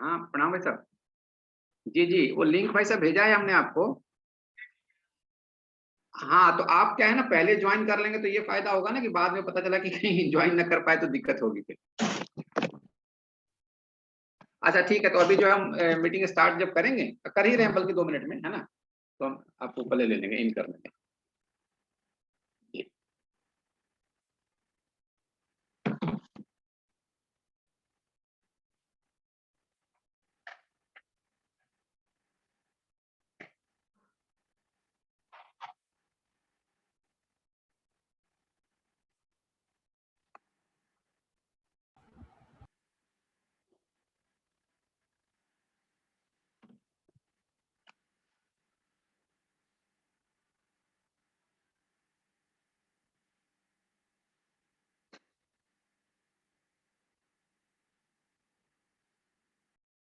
हाँ, प्रणाम भाई साहब। जी, जी, वो लिंक भाई साहब भेजा है हमने आपको। हाँ, तो आप क्या है ना पहले जॉइन कर लेंगे तो ये फ़ायदा होगा ना कि बाद में पता चला कि कहीं जॉइन ना कर पाए तो दिक्कत होगी फिर। अच्छा ठीक है, तो अभी जो है हम मीटिंग स्टार्ट जब करेंगे, कर ही रहे हैं बल्कि 2 मिनट में, है ना? तो हम आपको पहले ले लेंगे, इन कर लेंगे। जी।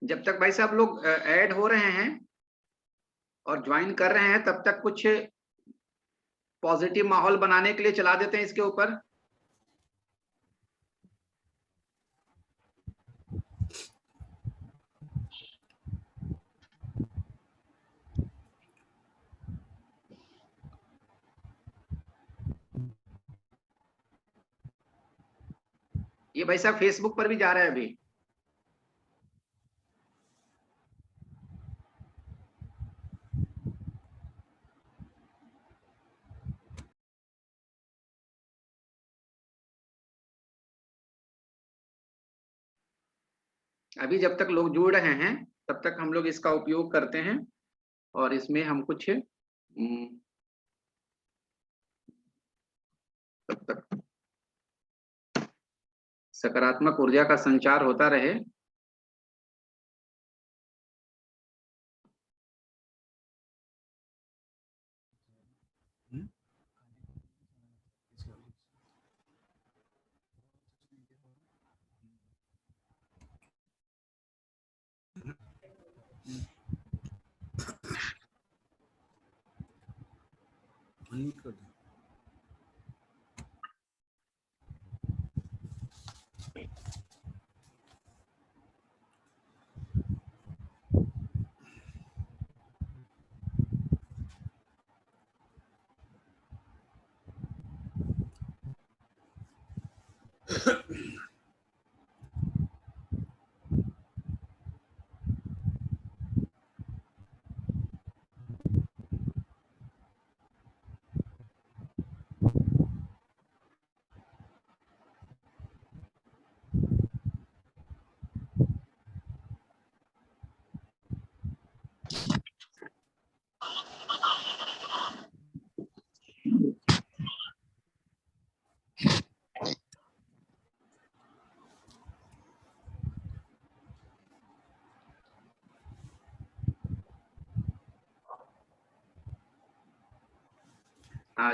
जब तक भाई साहब लोग ऐड हो रहे हैं और जॉइन कर रहे हैं, तब तक कुछ पॉजिटिव माहौल बनाने के लिए चला देते हैं इसके ऊपर। ये भाई साहब फेसबुक पर भी जा रहा है अभी। अभी जब तक लोग जुड़ रहे हैं, तब तक हम लोग इसका उपयोग करते हैं और इसमें हम कुछ तब तक सकारात्मक ऊर्जा का संचार होता रहे।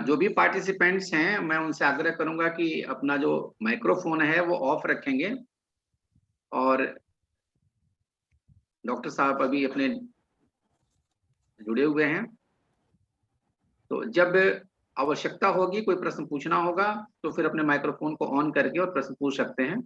जो भी पार्टिसिपेंट्स हैं, मैं उनसे आग्रह करूंगा कि अपना जो माइक्रोफोन है वो ऑफ रखेंगे। और डॉक्टर साहब अभी अपने जुड़े हुए हैं, तो जब आवश्यकता होगी, कोई प्रश्न पूछना होगा, तो फिर अपने माइक्रोफोन को ऑन करके और प्रश्न पूछ सकते हैं।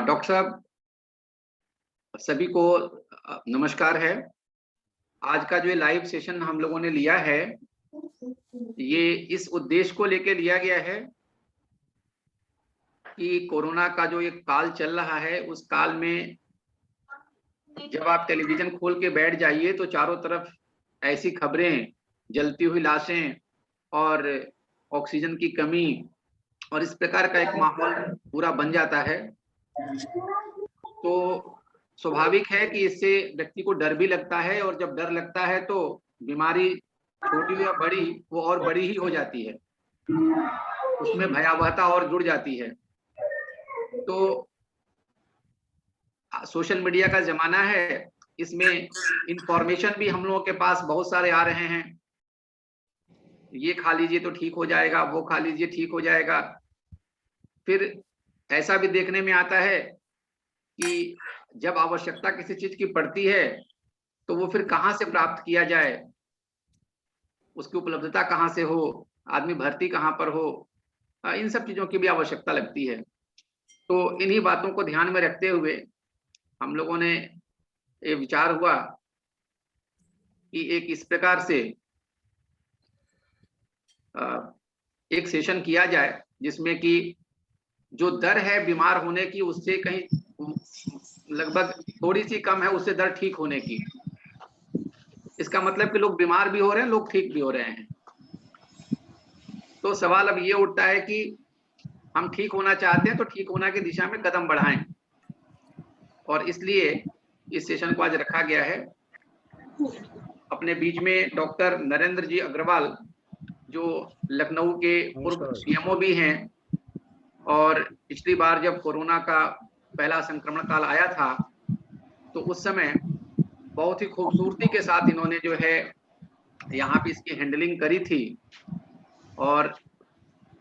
डॉक्टर साहब सभी को नमस्कार है। आज का जो लाइव सेशन हम लोगों ने लिया है ये इस उद्देश्य को लेकर लिया गया है कि कोरोना का जो एक काल चल रहा है उस काल में जब आप टेलीविजन खोल के बैठ जाइए तो चारों तरफ ऐसी खबरें, जलती हुई लाशें और ऑक्सीजन की कमी और इस प्रकार का एक माहौल पूरा बन जाता है। तो स्वाभाविक है कि इससे व्यक्ति को डर भी लगता है और जब डर लगता है तो बीमारी छोटी या बड़ी वो और बड़ी ही हो जाती है, उसमें भयावहता और जुड़ जाती है। तो सोशल मीडिया का जमाना है, इसमें इंफॉर्मेशन भी हम लोगों के पास बहुत सारे आ रहे हैं। ये खा लीजिए तो ठीक हो जाएगा, वो खा लीजिए ठीक हो जाएगा। फिर ऐसा भी देखने में आता है कि जब आवश्यकता किसी चीज की पड़ती है तो वो फिर कहाँ से प्राप्त किया जाए, उसकी उपलब्धता कहाँ से हो, आदमी भर्ती कहाँ पर हो, इन सब चीजों की भी आवश्यकता लगती है। तो इन्हीं बातों को ध्यान में रखते हुए हम लोगों ने ये विचार हुआ कि एक इस प्रकार से एक सेशन किया जाए जिसमें कि जो दर है बीमार होने की उससे कहीं लगभग थोड़ी सी कम है, उससे दर ठीक होने की। इसका मतलब कि लोग बीमार भी हो रहे हैं, लोग ठीक भी हो रहे हैं। तो सवाल अब ये उठता है कि हम ठीक होना चाहते हैं तो ठीक होना की दिशा में कदम बढ़ाएं, और इसलिए इस सेशन को आज रखा गया है। अपने बीच में डॉक्टर नरेंद्र जी अग्रवाल जो लखनऊ के पूर्व सीएमओ भी हैं और पिछली बार जब कोरोना का पहला संक्रमण काल आया था तो उस समय बहुत ही खूबसूरती के साथ इन्होंने जो है यहाँ पे इसकी हैंडलिंग करी थी और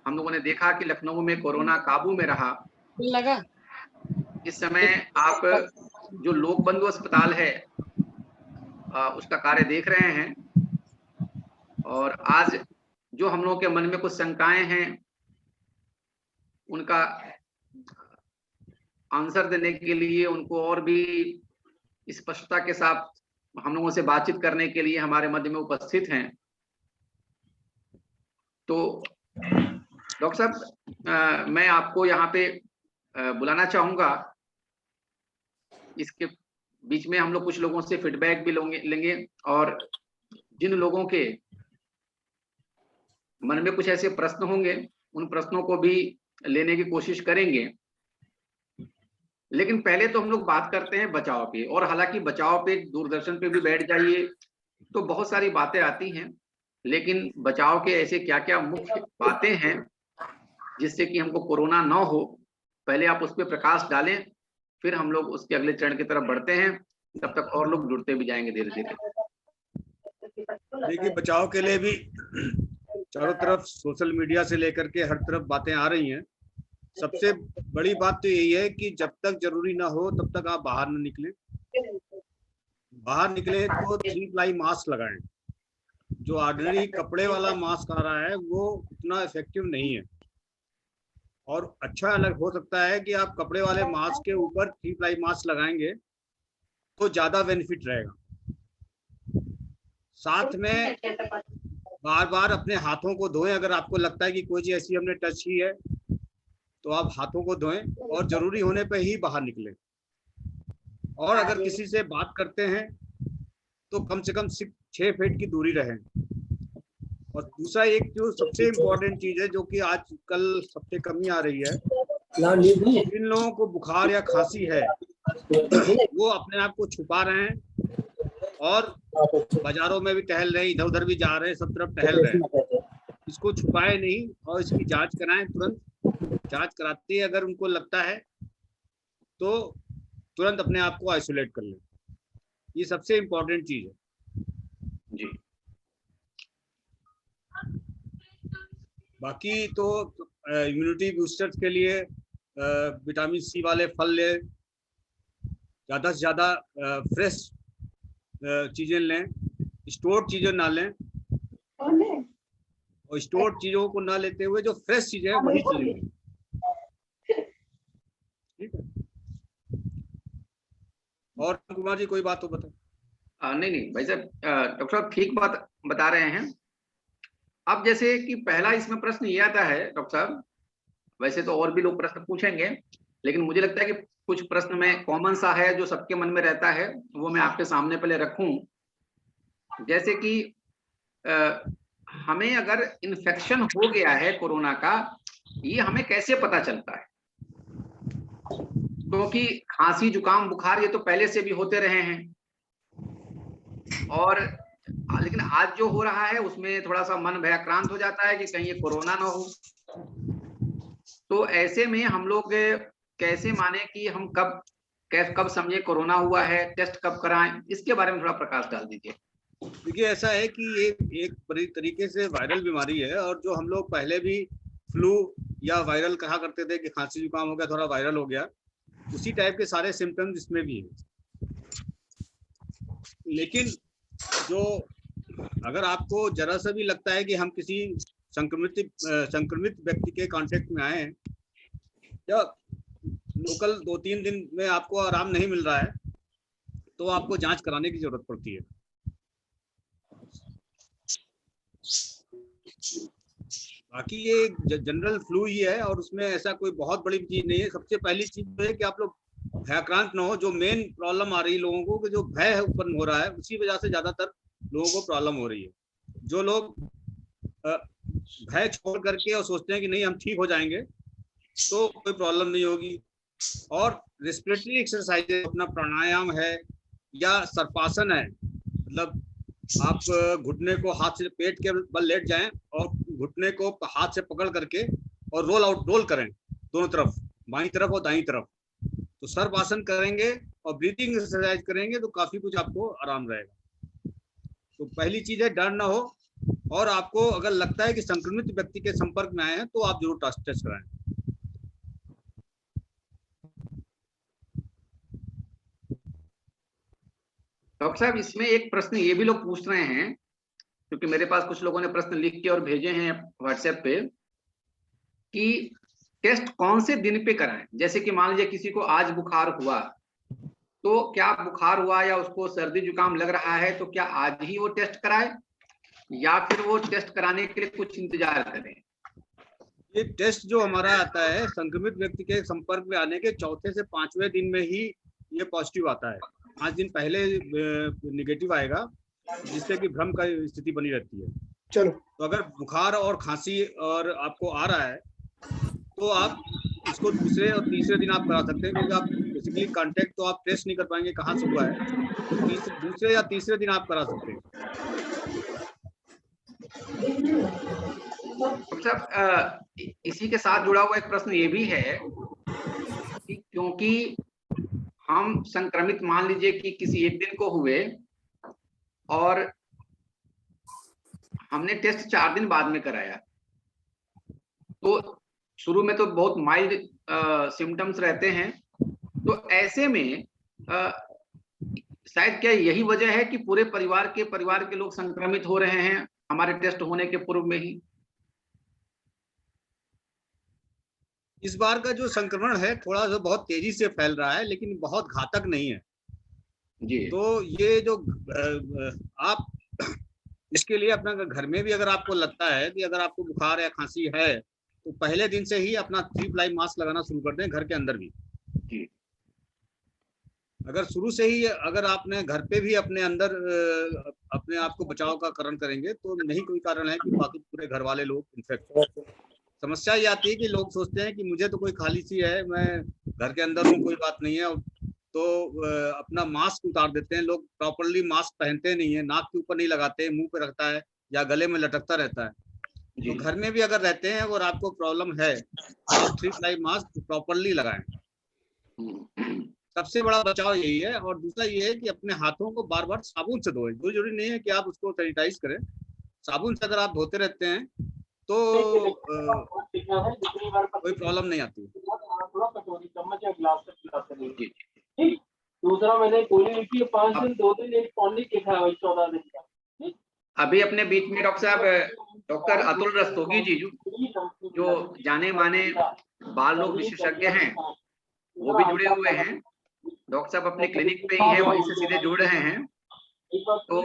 हम लोगों ने देखा कि लखनऊ में कोरोना काबू में रहा। लगा इस समय आप जो लोक बंधु अस्पताल है उसका कार्य देख रहे हैं और आज जो हम लोगों के मन में कुछ शंकाएं हैं उनका आंसर देने के लिए, उनको और भी स्पष्टता के साथ हम लोगों से बातचीत करने के लिए हमारे मध्य में उपस्थित हैं। तो डॉक्टर साहब, मैं आपको यहाँ पे बुलाना चाहूंगा। इसके बीच में हम लोग कुछ लोगों से फीडबैक भी लेंगे और जिन लोगों के मन में कुछ ऐसे प्रश्न होंगे उन प्रश्नों को भी लेने की कोशिश करेंगे। लेकिन पहले तो हम लोग बात करते हैं बचाव पे, और हालांकि बचाव पे दूरदर्शन पे भी बैठ जाइए तो बहुत सारी बातें आती हैं, लेकिन बचाव के ऐसे क्या क्या मुख्य बातें हैं जिससे कि हमको कोरोना ना हो, पहले आप उस पर प्रकाश डालें, फिर हम लोग उसके अगले चरण की तरफ बढ़ते हैं। तब तक और लोग जुड़ते भी जाएंगे धीरे धीरे। देखिए, बचाव के लिए भी चारों तरफ सोशल मीडिया से लेकर के हर तरफ बातें आ रही हैं। सबसे बड़ी बात तो यही है कि जब तक जरूरी ना हो तब तक आप बाहर न निकलें। बाहर निकले तो 3 प्लाई मास्क लगाएं। जो ऑर्डिनरी कपड़े वाला मास्क आ रहा है वो उतना इफेक्टिव नहीं है, और अच्छा अलग हो सकता है कि आप कपड़े वाले मास्क के ऊपर 3 प्लाई मास्क लगाएंगे तो ज्यादा बेनिफिट रहेगा। साथ में बार बार अपने हाथों को धोएं। अगर आपको लगता है कि कोई चीज ऐसी हमने टच की है तो आप हाथों को धोएं और जरूरी होने पे ही बाहर निकलें। और अगर किसी से बात करते हैं तो कम से कम 6 फीट की दूरी रहें। और दूसरा एक जो सबसे इम्पोर्टेंट चीज है जो कि आजकल सबसे कमी आ रही है, जिन लोगों को बुखार या खांसी है वो अपने आप को छुपा रहे हैं और बाजारों में भी टहल रहे हैं, इधर उधर भी जा रहे हैं, सब तरफ टहल रहे हैं। इसको छुपाए नहीं और इसकी जांच कराएं। तुरंत जांच कराते ही अगर उनको लगता है तो तुरंत अपने आप को आइसोलेट कर लें। ये सबसे इम्पोर्टेंट चीज है जी। बाकी तो इम्यूनिटी बूस्टर्स के लिए विटामिन सी वाले फल लें, ज़्यादा से ज़्यादा फ्रेश चीज़ें लें, स्टोर्ड चीज़ें ना लें, और स्टोर्ड चीज़ों को ना लेते हुए जो फ्रेश चीज़ें हैं वही चीज़ें लें। ठीक है। और कुमार जी कोई बात तो बताओ। नहीं भाई साहब, डॉक्टर साहब ठीक बात बता रहे हैं। अब जैसे कि पहला इसमें प्रश्न ये आता है डॉक्टर साहब, वैसे तो और भी लोग प्रश्न पूछेंगे, लेकिन मुझे लगता है कि कुछ प्रश्न में कॉमन सा है जो सबके मन में रहता है, वो मैं आपके सामने पहले रखूं। जैसे कि हमें अगर इन्फेक्शन हो गया है कोरोना का, ये हमें कैसे पता चलता है? क्योंकि खांसी जुकाम बुखार ये तो पहले से भी होते रहे हैं, और लेकिन आज जो हो रहा है उसमें थोड़ा सा मन भयाक्रांत हो जाता है कि कहीं ये कोरोना ना हो। तो ऐसे में हम लोग कैसे माने कि हम कब समझे कोरोना हुआ है, टेस्ट कब कराएं, इसके बारे में थोड़ा प्रकाश डाल दीजिए। देखिए, ऐसा है कि ये एक तरीके से वायरल बीमारी है, और जो हम लोग पहले भी फ्लू या वायरल कहा करते थे कि खांसी जुकाम हो गया थोड़ा वायरल हो गया, उसी टाइप के सारे सिम्टम्स इसमें भी हैं। लेकिन जो अगर आपको जरा सा भी लगता है कि हम किसी संक्रमित व्यक्ति के कांटेक्ट में आए हैं, या लोकल 2-3 दिन में आपको आराम नहीं मिल रहा है, तो आपको जांच कराने की जरूरत पड़ती है। बाकी ये जनरल फ्लू ही है और उसमें ऐसा कोई बहुत बड़ी चीज नहीं है। सबसे पहली चीज तो है कि आप लोग भयाक्रांत न हो। जो मेन प्रॉब्लम आ रही है लोगों को कि जो भय उत्पन्न हो रहा है, उसी वजह से ज्यादातर लोगों को प्रॉब्लम हो रही है। जो लोग भय छोड़ करके और सोचते हैं कि नहीं हम ठीक हो जाएंगे, तो कोई प्रॉब्लम नहीं होगी। और रेस्पिरेटरी एक्सरसाइज, अपना प्राणायाम है या सर्पासन है, मतलब आप घुटने को हाथ से पेट के बल लेट जाएं और घुटने को हाथ से पकड़ करके और रोल करें दोनों तरफ, बाईं तरफ और दाईं तरफ। तो सर्पासन करेंगे और ब्रीथिंग एक्सरसाइज करेंगे तो काफी कुछ आपको आराम रहेगा। तो पहली चीज है डर ना हो, और आपको अगर लगता है कि संक्रमित व्यक्ति के संपर्क में आए हैं तो आप जरूर टेस्ट कराएं। डॉक्टर साहब, इसमें एक प्रश्न ये भी लोग पूछ रहे हैं, क्योंकि मेरे पास कुछ लोगों ने प्रश्न लिख के और भेजे हैं व्हाट्सएप पे, कि टेस्ट कौन से दिन पे कराएं। जैसे कि मान लीजिए किसी को आज बुखार हुआ, तो क्या बुखार हुआ या उसको सर्दी जुकाम लग रहा है, तो क्या आज ही वो टेस्ट कराए या फिर वो टेस्ट कराने के लिए कुछ इंतजार करें? ये टेस्ट जो हमारा आता है संक्रमित व्यक्ति के संपर्क में आने के चौथे से 5वें दिन में ही ये पॉजिटिव आता है। 5 दिन पहले निगेटिव आएगा, जिससे कि भ्रम का स्थिति बनी रहती है। चलो, तो अगर बुखार और खांसी और आपको आ रहा है तो आप इसको दूसरे और तीसरे दिन आप करा सकते हैं, क्योंकि आप बेसिकली कांटेक्ट तो आप ट्रेस नहीं कर पाएंगे कहाँ से हुआ है, तो दूसरे या तीसरे दिन आप करा सकते हैं। मतलब इसी के साथ जुड़ा हुआ एक प्रश्न ये भी है कि क्योंकि हम संक्रमित मान लीजिए कि किसी एक दिन को हुए और हमने टेस्ट 4 दिन बाद में कराया, तो शुरू में तो बहुत माइल्ड सिम्टम्स रहते हैं, तो ऐसे में शायद क्या यही वजह है कि पूरे परिवार के लोग संक्रमित हो रहे हैं हमारे टेस्ट होने के पूर्व में ही? इस बार का जो संक्रमण है थोड़ा सा बहुत तेजी से फैल रहा है, लेकिन बहुत घातक नहीं है जी। तो ये जो आप इसके लिए अपना घर में भी अगर आपको लगता है कि अगर आपको बुखार या खांसी है तो पहले दिन से ही अपना 3 प्लाई मास्क लगाना शुरू कर दें, घर के अंदर भी। जी। अगर शुरू से ही अगर आपने घर पे भी अपने अंदर अपने आप को बचाव का कारण करेंगे तो नहीं कोई कारण है कि बाकी पूरे घर वाले लोग इन्फेक्ट। समस्या ये आती है कि लोग सोचते हैं कि मुझे तो कोई खालिसी है, मैं घर के अंदर हूँ, कोई बात नहीं है, तो अपना मास्क उतार देते हैं। लोग प्रॉपरली मास्क पहनते नहीं है, नाक के ऊपर नहीं लगाते, मुंह पे रखता है या गले में लटकता रहता है। तो घर में भी अगर रहते हैं और आपको प्रॉब्लम है तो आप 3 प्लाई मास्क प्रॉपरली लगाएं। सबसे बड़ा बचाव यही है। और दूसरा ये है कि अपने हाथों को बार बार साबुन से धोएं। कोई जरूरी नहीं है कि आप उसको सैनिटाइज करें, साबुन से अगर आप धोते रहते हैं तो कोई प्रॉब्लम नहीं आती। दूसरा मैंने गोली लिखी है 5 दिन 2 दिन, एक टॉनिक लिखा है 14 दिन का। अभी अपने बीच में डॉक्टर साहब डॉक्टर अतुल रस्तोगी जी जो जाने माने बाल रोग विशेषज्ञ हैं, वो भी जुड़े हुए हैं। डॉक्टर साहब अपने क्लिनिक पे ही हैं, वहीं से सीधे जुड़ रहे हैं। तो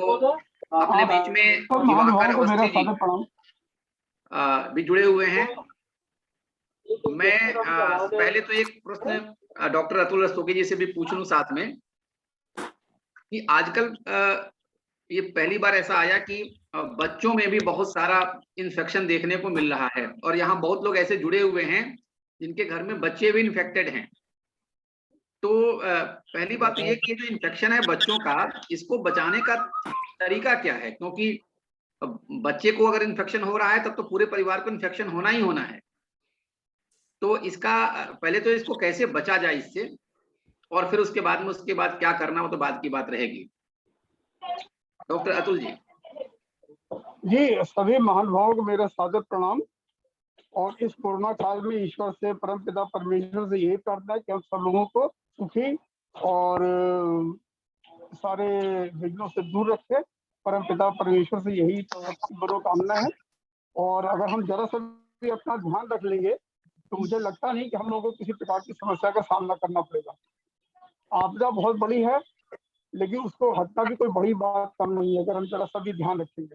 अपने बीच में दिवाकर अवस्थी जी भी जुड़े हुए हैं। मैं पहले तो एक प्रश्न डॉक्टर अतुल रस्तोगी जी से भी पूछ लूं साथ में कि आजकल ये पहली बार ऐसा आया कि बच्चों में भी बहुत सारा इन्फेक्शन देखने को मिल रहा है, और यहाँ बहुत लोग ऐसे जुड़े हुए हैं जिनके घर में बच्चे भी इन्फेक्टेड हैं। तो पहली बात तो ये कि जो इन्फेक्शन है बच्चों का, इसको बचाने का तरीका क्या है? क्योंकि बच्चे को अगर इन्फेक्शन हो रहा है तब तो पूरे परिवार को इन्फेक्शन होना ही होना है। तो इसका पहले तो इसको कैसे बचा जाए इससे, और फिर उसके बाद क्या करना हो तो बाद की बात रहेगी। डॉक्टर अतुल जी। जी, सभी महानुभावों को मेरा सादर प्रणाम। और इस कोरोना काल में ईश्वर से, परमपिता परमेश्वर से यही प्रार्थना है कि हम सब लोगों को सुखी और सारे विघ्नों से दूर रखे। परमपिता परमेश्वर से यही मनोकामना है। और अगर हम जरा सा भी अपना ध्यान रख लेंगे तो मुझे लगता नहीं कि हम लोगों को किसी प्रकार की समस्या का सामना करना पड़ेगा। आपदा बहुत बड़ी है, लेकिन उसको हटना भी कोई बड़ी बात कम नहीं है अगर हम जरा सा भी ध्यान रखेंगे।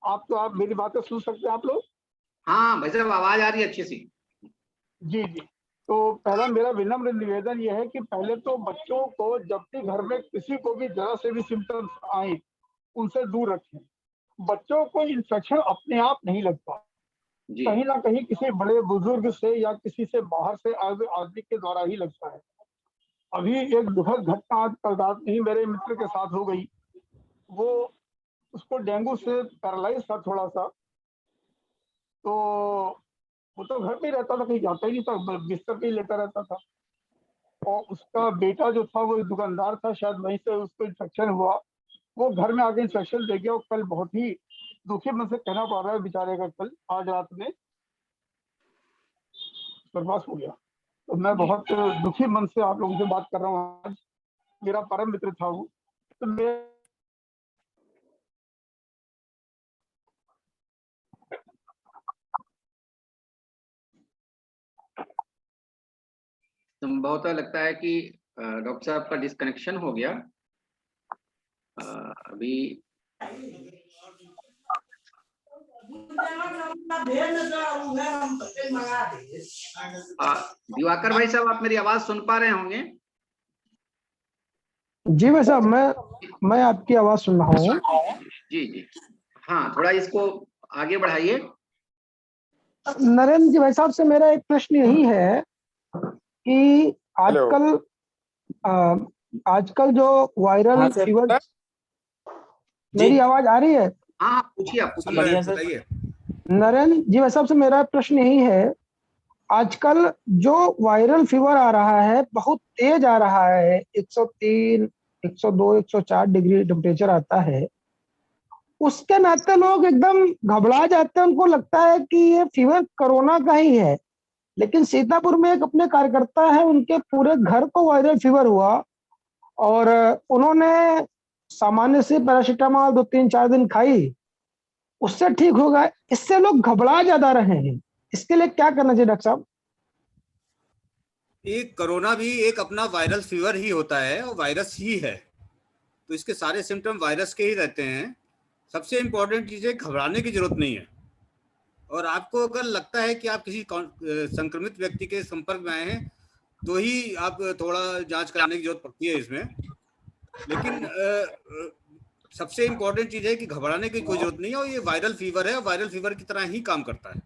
आप मेरी बातें सुन सकते हैं आप लोग? हाँ भाई साहब, आवाज आ रही है अच्छी सी। जी जी। तो पहला मेरा विनम्र निवेदन यह है कि पहले तो बच्चों को जब भी घर में किसी को भी जरा से भी सिम्टम्स आए उनसे दूर रखें। बच्चों को इन्फेक्शन अपने आप नहीं लगता, कहीं ना कहीं किसी बड़े बुजुर्ग से या किसी से बाहर से आदमी के द्वारा ही लगता है। अभी एक दुखद घटना कल रात ही मेरे मित्र के साथ हो गई। वो उसको डेंगू से पैरालाइज था थोड़ा सा, तो वो तो घर पे ही रहता था, कहीं जाता ही नहीं था, बिस्तर पे ही लेटा रहता था। और उसका बेटा जो था वो दुकानदार था, शायद वहीं से उसको इन्फेक्शन हुआ, वो घर में आके इन्फेक्शन दे गया। और कल बहुत ही दुखी मन से कहना पड़ रहा है बेचारे का, कल आज रात में स्वर्गवास हो गया। तो मैं बहुत दुखी मन से आप लोगों से बात कर रहा हूँ। आज मेरा परम मित्र था वो, तो मैं संभवतः लगता है कि डॉक्टर साहब का डिस्कनेक्शन हो गया। अभी दिवाकर भाई साहब, आप मेरी आवाज सुन पा रहे होंगे? जी भाई साहब, मैं आपकी आवाज सुन रहा हूँ। जी जी, हाँ, थोड़ा इसको आगे बढ़ाइए। नरेंद्र जी भाई साहब से मेरा एक प्रश्न यही है कि आजकल जो वायरल फीवर, मेरी आवाज आ रही है? हाँ, पूछिए, आप बताइए। नरेंद्र जी भाई साहब से मेरा प्रश्न यही है, आजकल जो वायरल फीवर आ रहा है बहुत तेज आ रहा है, 103, 102, 104 डिग्री टेम्परेचर आता है। उसके नाते लोग एकदम घबरा जाते हैं, उनको लगता है कि ये फीवर कोरोना का ही है। लेकिन सीतापुर में एक अपने कार्यकर्ता है, उनके पूरे घर को वायरल फीवर हुआ और उन्होंने सामान्य से पैरासीटामोल 2-3-4 दिन खाई, उससे ठीक हो गया। इससे लोग घबरा ज्यादा रहे हैं, इसके लिए क्या करना चाहिए डॉक्टर साहब? ये कोरोना भी एक अपना वायरल फीवर ही होता है और वायरस ही है, तो इसके सारे सिम्टम वायरस के ही रहते हैं। सबसे इम्पोर्टेंट चीज़ है, घबराने की जरूरत नहीं है। और आपको अगर लगता है कि आप किसी संक्रमित व्यक्ति के संपर्क में आए हैं तो ही आप थोड़ा जांच कराने की जरूरत पड़ती है इसमें। लेकिन सबसे इम्पोर्टेंट चीज़ है कि घबराने की कोई जरूरत नहीं है, और ये वायरल फीवर है, वायरल फीवर की तरह ही काम करता है।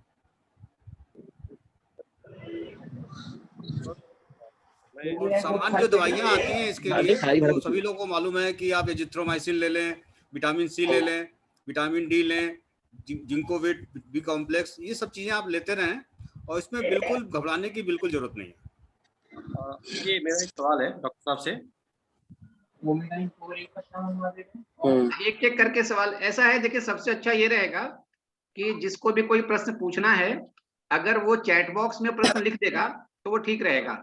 और सामान्य जो दवाइयाँ आती हैं इसके लिए, तो सभी लोगों को मालूम है कि आप एजिथ्रोमाइसिन ले लें, विटामिन सी ले लें, विटामिन डी लें, जिंकोविट, बी कॉम्प्लेक्स, ये सब चीज़ें आप लेते रहें, और इसमें बिल्कुल घबराने की बिल्कुल जरूरत नहीं है। ये मेरा एक सवाल है डॉक्टर साहब से। एक एक करके सवाल ऐसा है, देखिए, सबसे अच्छा ये रहेगा कि जिसको भी कोई प्रश्न पूछना है, अगर वो चैट बॉक्स में प्रश्न लिख देगा तो वो ठीक रहेगा,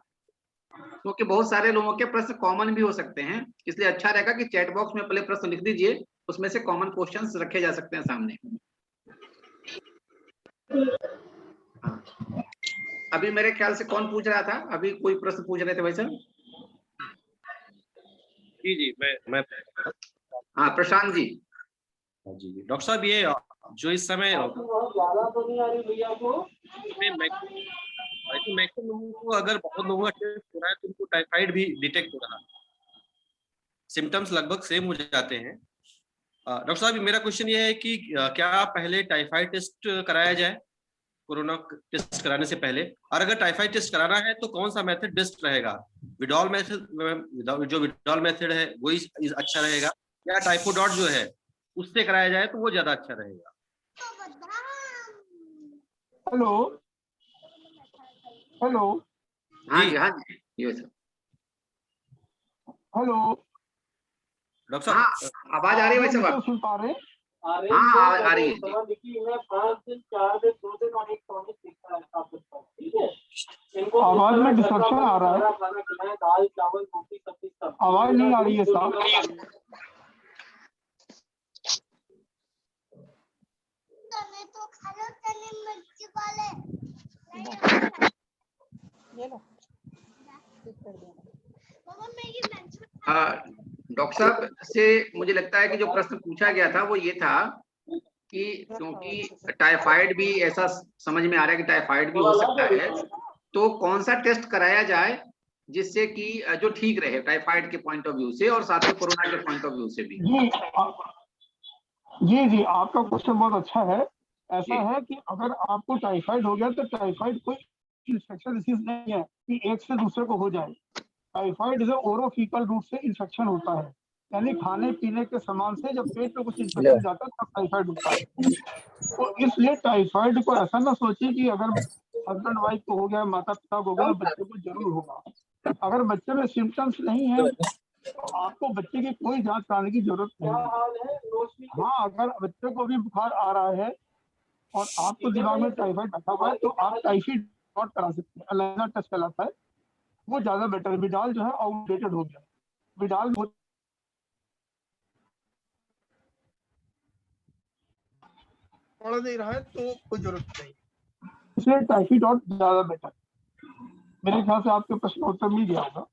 क्योंकि बहुत सारे लोगों के प्रश्न कॉमन भी हो सकते हैं। इसलिए अच्छा रहेगा कि चैट बॉक्स में पहले प्रश्न लिख दीजिए, उसमें से कॉमन क्वेश्चंस रखे जा सकते हैं सामने। हाँ। अभी मेरे ख्याल से कौन पूछ रहा था? अभी कोई प्रश्न पूछ रहे थे भाई साहब? जी जी, मैं हाँ, प्रशांत जी। जी जी डॉक्टर साहब, ये जो इस समय मैक्सिमम लोगों को, अगर बहुत लोगों का टेस्ट हो रहा है तो उनको टाइफाइड भी डिटेक्ट हो रहा है, सिम्टम्स लगभग सेम हो जाते हैं। डॉक्टर साहब, मेरा क्वेश्चन ये है कि क्या पहले टाइफाइड टेस्ट कराया जाए कोरोना टेस्ट कराने से पहले? और अगर टाइफाइड टेस्ट कराना है तो कौन सा मेथड बेस्ट रहेगा? विडॉल मेथड, जो विडॉल मेथड है वही अच्छा रहेगा, या टाइफोडॉट जो है उससे कराया जाए तो वो ज्यादा अच्छा रहेगा? हेलो हेलो हाँ जी, हाँ जी, ये सर। हेलो डॉक्टर हाँ, साहब, आवाज आ रही है भाई साहब? सुन पा रहे? हाँ, आ रही है। 5 दिन, 4 दिन, 2 दिन और एक टॉनिक लिखा है आप उसका, ठीक है? इनको आवाज में डिस्टरप्शन आ रहा है, खाना खिलाएं, दाल चावल रोटी सब्जी सब। आवाज नहीं आ रही है साहब। डॉक्टर साहब से मुझे लगता है कि जो प्रश्न पूछा गया था वो ये था कि क्योंकि टाइफाइड भी ऐसा समझ में आ रहा है कि टाइफाइड भी हो सकता है, तो कौन सा टेस्ट कराया जाए जिससे कि जो ठीक रहे टाइफाइड के पॉइंट ऑफ व्यू से और साथ में कोरोना के पॉइंट ऑफ व्यू से भी। जी, आपका क्वेश्चन बहुत अच्छा है। ऐसा है कि अगर आपको टाइफाइड हो गया तो टाइफाइड कोई इन्फेक्शन डिसीज नहीं है कि एक से दूसरे को हो जाए। टाइफाइड जो ओरोफीकल रूट से इन्फेक्शन होता है, यानी खाने पीने के सामान से जब पेट में कुछ इन्फेक्शन जाता है तब टाइफाइड होता है। तो इसलिए टाइफाइड को ऐसा ना सोचिए कि अगर हस्बैंड वाइफ को हो गया, माता पिता को हो गया, बच्चे को जरूर होगा। अगर बच्चे में सिम्टम्स नहीं है तो आपको बच्चे की कोई जांच कराने की जरूरत क्या नहीं है। हाल है रोशनी? हाँ, अगर बच्चे को भी बुखार आ रहा है और आपको दिमाग में टाइफाइड बैठा हुआ है तो आप टाइफाइड नोट करा सकते हैं। एलाइजा टेस्ट कहलाता है, वो ज्यादा बेटर है। विडाल जो है आउटडेटेड हो गया। विडाल पड़ नहीं रहा है तो कोई जरूरत नहीं, इसलिए टाइफाइड और ज्यादा बेटर। मेरे ख्याल से आपके प्रश्न उत्तर मिल गया होगा।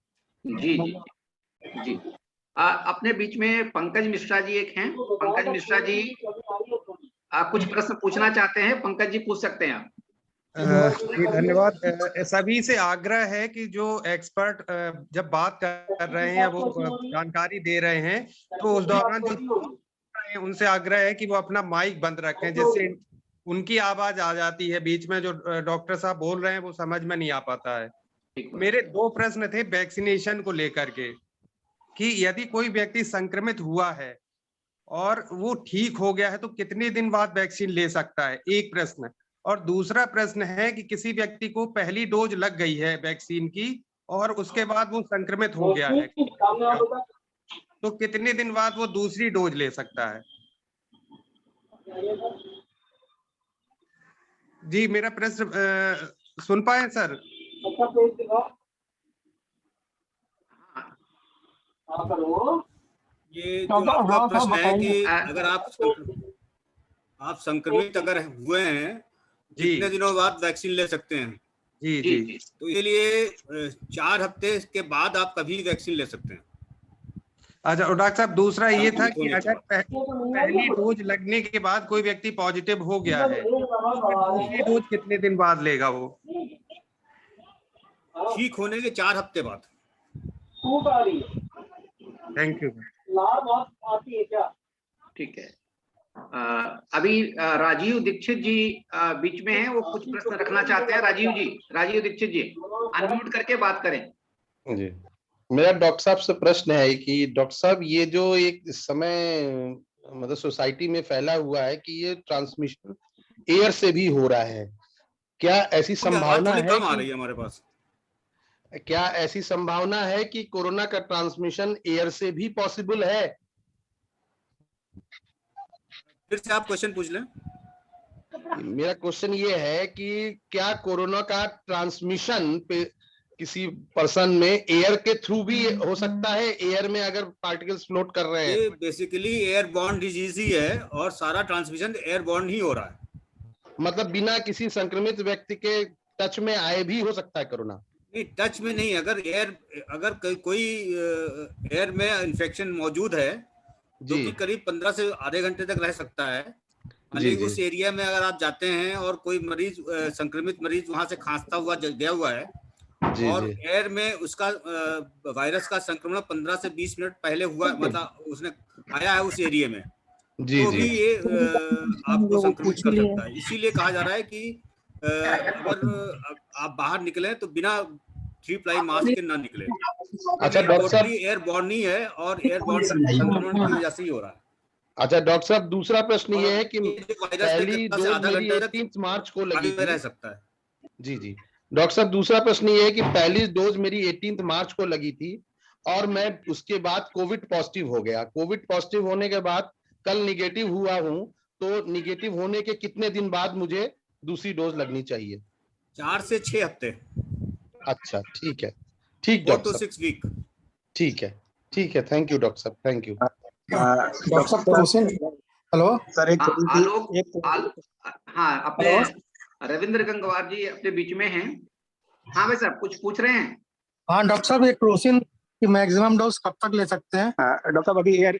जी जी जी। अपने बीच में पंकज मिश्रा जी एक हैं। पंकज मिश्रा जी कुछ प्रश्न पूछना चाहते हैं। पंकज जी पूछ सकते हैं आप। जी धन्यवाद। सभी से आग्रह है कि जो एक्सपर्ट जब बात कर रहे हैं या वो जानकारी दे रहे हैं तो उस दौरान जो उनसे आग्रह है कि वो अपना माइक बंद रखें, जिससे उनकी आवाज आ जाती है बीच में। जो डॉक्टर साहब बोल रहे हैं वो समझ में नहीं आ पाता है। मेरे 2 प्रश्न थे वैक्सीनेशन को लेकर के, कि यदि कोई व्यक्ति संक्रमित हुआ है और वो ठीक हो गया है तो कितने दिन बाद वैक्सीन ले सकता है, एक प्रश्न। और दूसरा प्रश्न है कि किसी व्यक्ति को पहली डोज लग गई है वैक्सीन की और उसके बाद वो संक्रमित हो गया है, तो कितने दिन बाद वो दूसरी डोज ले सकता है? जी मेरा प्रश्न सुन पाए सर? ये जो आपका प्रश्न है कि अगर आप संक्रमित अगर हुए हैं कितने दिनों बाद वैक्सीन ले सकते हैं? जी जी। तो ये लिए 4 हफ्ते के बाद आप कभी वैक्सीन ले सकते हैं। अच्छा, और डॉक्टर साहब दूसरा ये था कि अगर पहली डोज लगने के बाद कोई व्यक्ति पॉजिटिव हो गया है तो दूसरी डोज कितने दिन बाद लेगा वो? ठीक होने के 4 हफ्ते बाद। Thank you. ठीक है। अभी राजीव दीक्षित जी बीच में हैं, वो कुछ प्रश्न रखना चाहते हैं। राजीव दीक्षित जी अनम्यूट करके बात करें। जी, मेरा डॉक्टर साहब से प्रश्न है कि डॉक्टर साहब ये जो एक समय मतलब सोसाइटी में फैला हुआ है कि ये ट्रांसमिशन एयर से भी हो रहा है, क्या ऐसी संभावना है कम आ रही है हमारे पास? क्या ऐसी संभावना है कि कोरोना का ट्रांसमिशन एयर से भी पॉसिबल है? फिर से आप क्वेश्चन पूछ लें। मेरा क्वेश्चन ये है कि क्या कोरोना का ट्रांसमिशन पे किसी पर्सन में एयर के थ्रू भी हो सकता है? एयर में अगर पार्टिकल्स फ्लोट कर रहे हैं, ये बेसिकली एयरबॉर्न डिजीज ही है और सारा ट्रांसमिशन एयरबॉर्न ही हो रहा है। मतलब बिना किसी संक्रमित व्यक्ति के टच में आए भी हो सकता है कोरोना? नहीं, टच में नहीं। अगर कोई एयर में इन्फेक्शन मौजूद है जो कि करीब 15 से आधे घंटे तक रह सकता है, उस एरिया में अगर आप जाते हैं और कोई मरीज संक्रमित मरीज वहां से खांसता हुआ गया हुआ है और एयर में उसका वायरस का संक्रमण 15 से 20 मिनट पहले हुआ, मतलब उसने आया है उस एरिया में, तो भी ये आपको संक्रमित कर सकता है। इसीलिए कहा जा रहा है कि अगर आप बाहर निकले तो बिना 3 प्लाई मास्क के ना निकले। अच्छा डॉक्टर साहब, एयरबॉर्न नहीं है और एयरबॉर्न संक्रमण की वजह से ही हो रहा है। अच्छा डॉक्टर साहब, दूसरा प्रश्न ये है कि पहली डोज मेरी 18 मार्च को लगी थी। रह सकता है। जी डॉक्टर साहब, दूसरा प्रश्न ये है कि पहली डोज मेरी 18 मार्च को लगी थी और मैं उसके बाद कोविड पॉजिटिव हो गया। कोविड पॉजिटिव होने के बाद कल निगेटिव हुआ हूँ, तो निगेटिव होने के कितने दिन बाद मुझे दूसरी डोज लगनी चाहिए? 4 से 6 हफ्ते। अच्छा ठीक है, ठीक डॉक्टर साहब, 6 वीक। ठीक है, थैंक यू डॉक्टर साहब, थैंक यू। डॉक्टर साहब क्वेश्चन, हेलो सर, एक हाँ, अपने रविंद्र गंगवार जी अपने बीच में हैं। हाँ भाई साहब, कुछ पूछ रहे हैं? हाँ डॉक्टर साहब, एक क्रोसिन की मैक्सिमम डोज कब तक ले सकते हैं? डॉक्टर साहब अभी एयर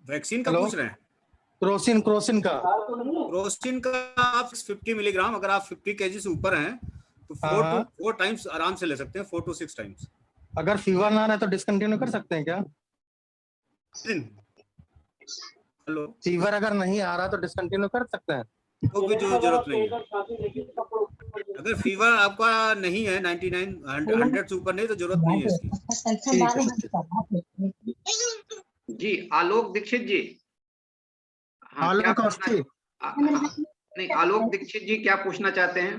वैक्सीन का पूछ रहे हैं? क्रोसिन का आप 50 मिलीग्राम, अगर आप 50 केजी से ऊपर हैं तो 4 टाइम्स आराम से ले सकते हैं, 4 to 6 टाइम्स। अगर फीवर ना रहे तो डिसकंटिन्यू कर सकते हैं क्या? हेलो, फीवर अगर नहीं आ रहा तो डिसकंटिन्यू कर सकते हैं? तो भी जरूरत नहीं है। अगर फीवर आपका नहीं है 99 100 से ऊपर नहीं तो जरूरत नहीं है इसकी। जी आलोक दीक्षित जी। हाँ, आलोक नहीं, आलोक दीक्षित जी क्या पूछना चाहते हैं?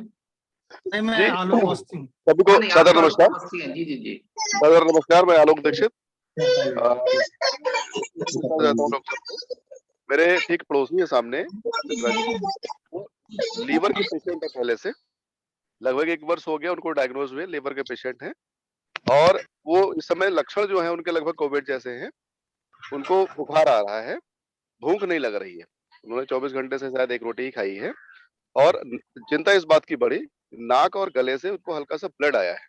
नहीं, मैं जी आलोक अवस्थी हूँ। सभी को हाँ, नहीं, सादर आप नमस्कार। अवस्थी हैं। जी जी जी। सादर नमस्कार, मैं आलोक दीक्षित रहता हूँ डॉक्टर को। मेरे ठीक पड़ोसी है सामने, लीवर के पेशेंट है पहले से, लगभग 1 वर्ष हो गया उनको डायग्नोज हुए, लीवर के पेशेंट हैं और वो इस समय लक्षण जो है उनके लगभग कोविड जैसे हैं। उनको बुखार आ रहा है, भूख नहीं लग रही है। उन्होंने 24 घंटे से शायद 1 रोटी ही खाई है और चिंता इस बात की बढ़ी, नाक और गले से उनको हल्का सा ब्लड आया है,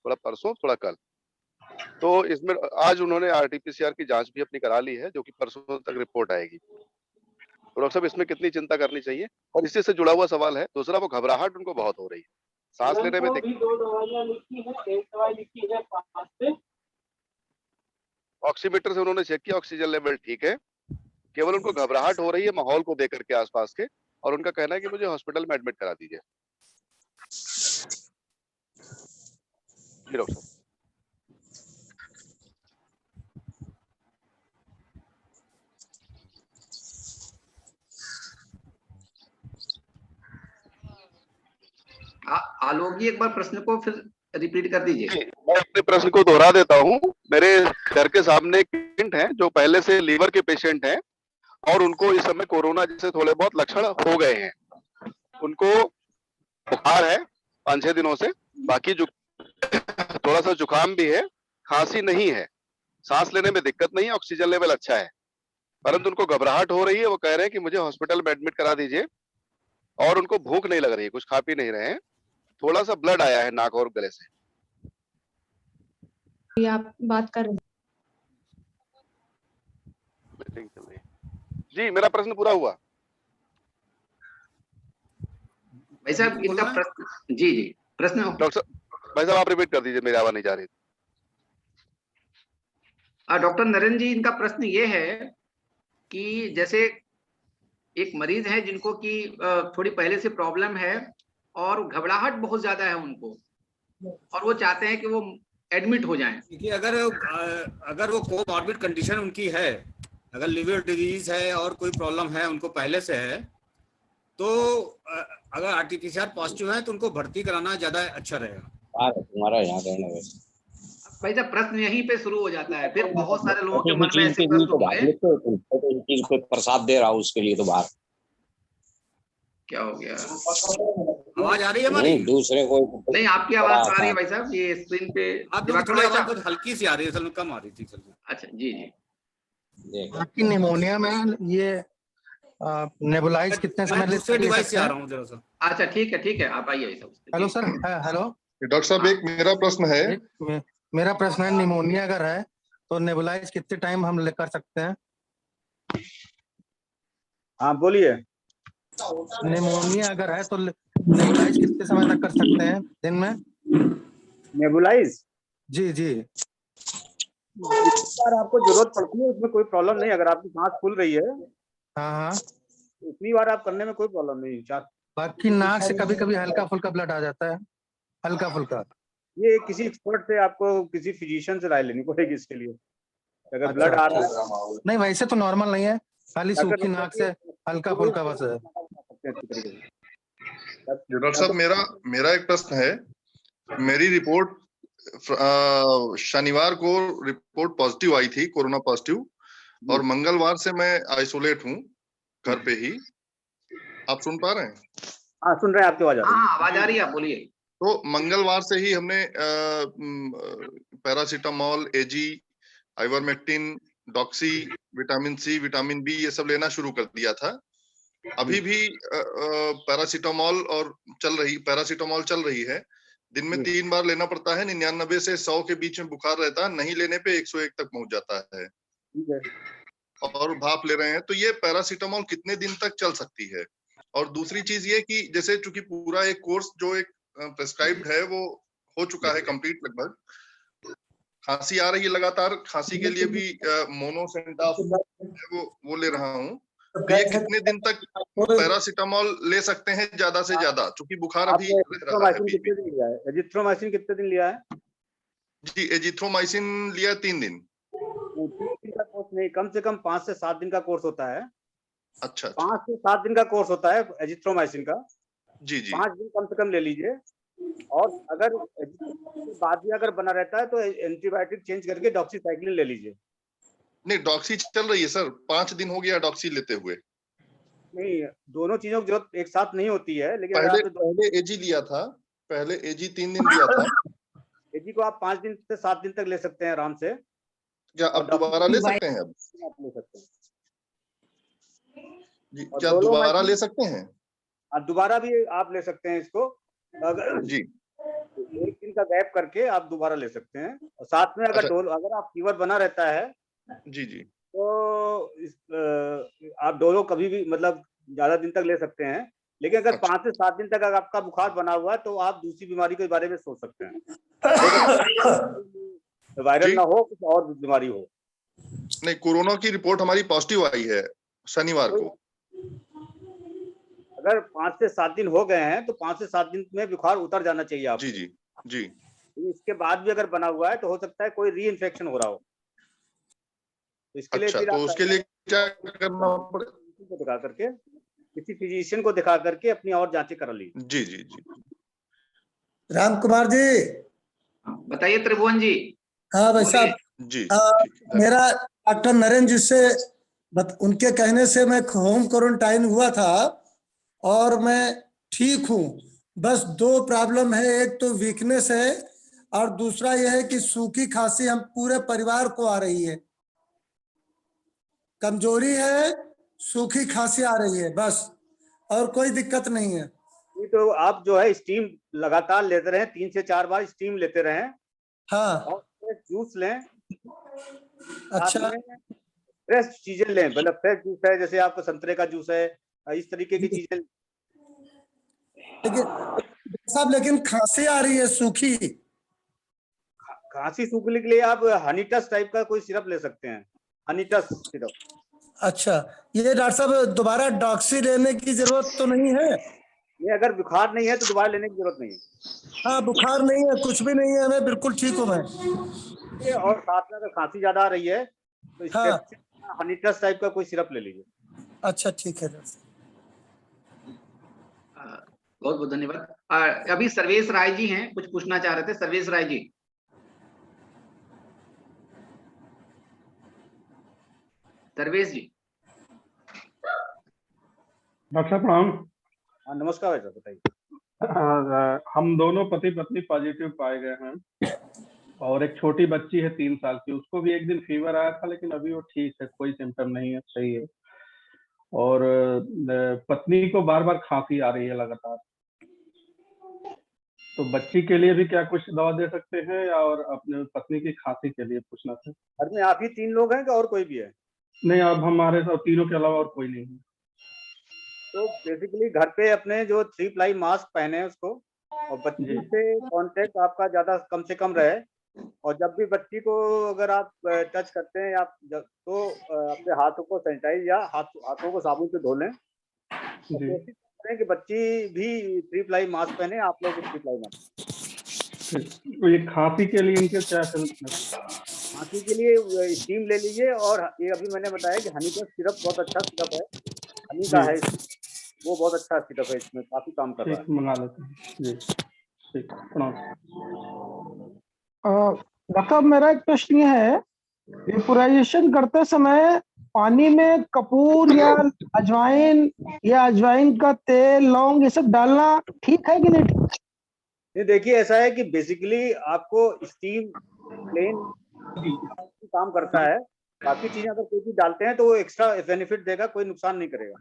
थोड़ा परसों थोड़ा कल। तो इसमें आज उन्होंने आरटीपीसीआर की जांच भी अपनी करा ली है, जो कि परसों तक रिपोर्ट आएगी। तो डॉक्टर साहब इसमें कितनी चिंता करनी चाहिए? और इसी से जुड़ा हुआ सवाल है दूसरा, वो घबराहट उनको बहुत हो रही है, सांस लेने में भी 2 दवाइयां लिखी है, एक दवाई लिखी है 5 से। ऑक्सीमीटर से उन्होंने चेक किया, ऑक्सीजन लेवल ठीक है, केवल उनको घबराहट हो रही है माहौल को देख करके आसपास के, और उनका कहना है कि मुझे हॉस्पिटल में एडमिट करा दीजिए। जी डॉक्टर साहब। आलोक जी, एक बार प्रश्न को फिर रिपीट कर दीजिए। मैं अपने प्रश्न को दोहरा देता हूँ। मेरे घर के सामने एक पेशेंट है जो पहले से लीवर के पेशेंट हैं और उनको इस समय कोरोना जैसे थोड़े बहुत लक्षण हो गए हैं। उनको बुखार है 5-6 दिनों से, बाकी जो थोड़ा सा जुकाम भी है, खांसी नहीं है, सांस लेने में दिक्कत नहीं है, ऑक्सीजन लेवल अच्छा है, परंतु उनको घबराहट हो रही है। वो कह रहे हैं कि मुझे हॉस्पिटल में एडमिट करा दीजिए और उनको भूख नहीं लग रही है, कुछ खा पी नहीं रहे हैं, थोड़ा सा ब्लड आया है नाक और गले से। आप बात कर रहे हैं। जी मेरा प्रश्न पूरा हुआ। भाई साहब इनका प्रश्न, जी जी प्रश्न डॉक्टर भाई साहब आप रिपीट कर दीजिए, मेरी आवाज नहीं जा रही। डॉक्टर नरेंद्र जी, इनका प्रश्न ये है कि जैसे एक मरीज है जिनको कि थोड़ी पहले से प्रॉब्लम है और घबराहट बहुत ज्यादा है उनको, और वो चाहते हैं कि वो एडमिट हो जाएं। देखिए, अगर वो कोमॉर्बिड कंडीशन उनकी है, अगर लिवर डिजीज है और कोई प्रॉब्लम है उनको पहले से है, तो अगर आरटीपीसीआर पॉजिटिव है तो उनको भर्ती कराना ज्यादा अच्छा रहेगा। तुम्हारा यहाँ रहना वैसे भाई साहब प्रश्न यहीं पे शुरू हो जाता है, फिर बहुत सारे लोगों के मन में ऐसे प्रश्न होंगे। प्रसाद दे रहा हूँ उसके लिए तो बाहर क्या हो गया? आवाज आ रही है हमारी? दूसरे को नहीं, आपकी आवाज आ रही है भाई साहब, ये स्क्रीन पे आप लोग थोड़ी आवाज बहुत हल्की सी आ रही है, असल में कम आ रही थी। अच्छा जी जी। आपकी निमोनिया में ये नेबुलाइज कितने समय दूसरे डिवाइस से आ रहा हूँ जरा सा। अच्छा ठीक है, आप आइए साहब। हेलो सर, हेलो डॉक्टर साहब, एक मेरा प्रश्न है। मेरा प्रश्न है, निमोनिया अगर है तो नेबुलाइज कितने टाइम हम कर सकते हैं? हाँ बोलिए। निमोनिया अगर है तो नेबुलाइज कितने समय तक कर सकते हैं दिन में? नेबुलाइज? जी जी। बार आपको जरूरत पड़ती है, उसमें कोई प्रॉब्लम नहीं। अगर आपकी सांस फूल रही है, हाँ, इतनी बार आप करने में कोई प्रॉब्लम नहीं। बाकी नाक से कभी कभी हल्का फुल्का ब्लड आ जाता है, हल्का फुल्का। ये किसी एक्सपर्ट से, आपको किसी फिजिशियन से राय लेनी पड़ेगी इसके लिए। अगर ब्लड आ रहा है, नहीं वैसे तो नॉर्मल नहीं है, खाली सूखी नाक से हल्का फुल्का बस है। डॉक्टर साहब मेरा एक प्रश्न है। मेरी रिपोर्ट शनिवार को रिपोर्ट पॉजिटिव आई थी, कोरोना पॉजिटिव, और मंगलवार से मैं आइसोलेट हूँ घर पे ही। आप सुन पा रहे हैं? हाँ सुन रहे हैं, आपकी आवाज आ रही है। हाँ आवाज आ रही है, आप बोलिए। तो मंगलवार से ही हमने पैरासीटामोल, एजी, ivermectin, doxy, vitamin C, vitamin B ये सब लेना शुरू कर दिया था। अभी भी पैरासीटामोल चल रही है। दिन में 3 बार लेना पड़ता है। 99 से 100 के बीच में बुखार रहता है, नहीं लेने पे 101 तक पहुंच जाता है। और भाप ले रहे हैं। तो ये पैरासीटामोल कितने दिन तक चल सकती है? और दूसरी चीज ये कि जैसे चूंकि पूरा एक कोर्स जो एक प्रेस्क्राइब्ड है वो हो चुका है कंप्लीट लगभग, खांसी आ रही है लगातार, खांसी के लिए भी मोनोसेंटाफ वो ले रहा हूँ। तो ये कितने दिन तक पैरासीटामोल ले सकते हैं ज्यादा से ज्यादा, चूंकि बुखार अभी रह रहा है? एजिथ्रोमाइसिन कितने दिन लिया है? जी एजिथ्रोमाइसिन लिया 3 दिन। का कोर्स नहीं, कम से कम 5 से 7 दिन का कोर्स होता है। अच्छा। 5 से 7 दिन का कोर्स होता है एजिथ्रोमाइसिन का। जी जी 5 दिन कम से कम ले लीजिए। और अगर के बाद भी अगर बना रहता है तो एंटीबायोटिक चेंज करके डॉक्सीसाइक्लिन ले लीजिए। नहीं, डॉक्सी चल रही है सर, 5 दिन हो गया डॉक्सी लेते हुए। नहीं, दोनों चीजों की जरूरत एक साथ नहीं होती है, लेकिन अगर पहले आपने पहले एजी लिया था, पहले एजी 3 दिन लिया था। एजी को आप 5 दिन से 7 दिन तक ले सकते हैं आराम से। क्या अब दोबारा ले सकते हैं? अब आप ले सकते हैं जी, और क्या दोनों दोबारा में ले सकते हैं? दोबारा भी आप ले सकते हैं इसको। अगर जी 1 दिन का गैप करके आप दोबारा ले सकते हैं। और साथ में अच्छा। अगर आप फीवर बना रहता है जी जी तो आप डोलो कभी भी मतलब ज्यादा दिन तक ले सकते हैं। लेकिन अगर अच्छा। 5 से 7 दिन तक अगर आपका बुखार बना हुआ है तो आप दूसरी बीमारी के बारे में सोच सकते हैं। वायरल ना हो, कुछ और बीमारी हो। नहीं, कोरोना की रिपोर्ट हमारी पॉजिटिव आई है शनिवार को। अगर 5 से 7 दिन हो गए हैं तो 5 से 7 दिन में बुखार उतर जाना चाहिए आपको। जी जी जी इसके बाद भी अगर बना हुआ है तो हो सकता है कोई री इन्फेक्शन हो रहा हो। तो इसके लिए अच्छा, फिर तो आप उसके लिए क्या करना पड़ेगा? को दिखा करके, किसी फिजिशियन को दिखा करके अपनी और जांचें करा लीजिए। जी जी जी राम कुमार जी। बताइए त्रिभुवन जी। हाँ भाई साहब, जी मेरा डॉक्टर नरेंद्र जी से उनके कहने से मैं होम क्वारंटाइन हुआ था और मैं ठीक हूँ। बस 2 प्रॉब्लम है, एक तो वीकनेस है और दूसरा यह है कि सूखी खांसी हम पूरे परिवार को आ रही है। कमजोरी है, सूखी खांसी आ रही है बस, और कोई दिक्कत नहीं है। नहीं तो आप जो है स्टीम लगातार लेते रहें, 3 से 4 बार स्टीम लेते रहें। हाँ। और जूस लें। अच्छा। फ्रेश चीजें लें, मतलब फ्रेश जूस है, जैसे आपको संतरे का जूस है, इस तरीके की चीजें। लेकिन खांसी आ रही है सूखी। खांसी सूखने के लिए आप हनीटस टाइप का कोई सिरप ले सकते हैं, हनीटस सिरप। अच्छा, ये डॉक्टर साहब दोबारा डॉक्सी लेने की जरूरत तो नहीं है? ये अगर बुखार नहीं है तो दोबारा लेने की जरूरत नहीं है। हाँ, बुखार नहीं है, कुछ भी नहीं है, मैं बिल्कुल ठीक हूँ मैं। और साथ में अगर खांसी ज्यादा आ रही है तो हाँ। हनीटस टाइप का कोई सिरप ले लीजिए। अच्छा ठीक है। बहुत बहुत धन्यवाद। अभी सर्वेश राय जी हैं, कुछ पूछना चाह रहे थे। सर्वेश राय जी। सर्वेश जी। डॉक्टर साहब प्रणाम। हाँ नमस्कार भाई साहब, बताइए। हम दोनों पति पत्नी पॉजिटिव पाए गए हैं और एक छोटी बच्ची है 3 साल की, उसको भी एक दिन फीवर आया था लेकिन अभी वो ठीक है, कोई सिम्टम नहीं है, सही है। और पत्नी को बार बार खांसी आ रही है लगातार। तो बच्ची के लिए भी क्या कुछ दवा दे सकते हैं, या और अपने पत्नी की खांसी के लिए पूछना था। घर में आप ही 3 लोग हैं कि और कोई भी है? नहीं, अब हमारे साथ तीनों के अलावा और कोई नहीं है। तो बेसिकली घर पे अपने जो 3 प्लाई मास्क पहने उसको, और बच्ची से कांटेक्ट आपका ज्यादा कम से कम रहे। और जब भी बच्ची को अगर आप टच करते हैं तो अपने हाथों को सैनिटाइज या हाथों को साबुन से धो लें। कोशिश करें कि बच्ची भी 3 प्लाई मास्क पहने, आप लोग 3 प्लाई मास्क। तो ये खांसी के लिए इनके क्या खांसी के लिए स्टीम ले लीजिए। और ये अभी मैंने बताया कि हनी का सिरप बहुत अच्छा सिरप है, हनी का है, वो बहुत अच्छा सिरप है, इसमें काफी काम कर रहा है। मंगा लेते हैं जी। ठीक, प्रणाम। डॉक्टर साहब मेरा एक प्रश्न ये है, वेपोराइजेशन करते समय पानी में कपूर या अजवाइन का तेल, लौंग ये सब डालना ठीक है कि नहीं ठीक? ये देखिए ऐसा है कि बेसिकली आपको स्टीम प्लेन काम करता है, बाकी चीजें अगर कोई चीज डालते हैं तो वो एक्स्ट्रा बेनिफिट देगा, कोई नुकसान नहीं करेगा।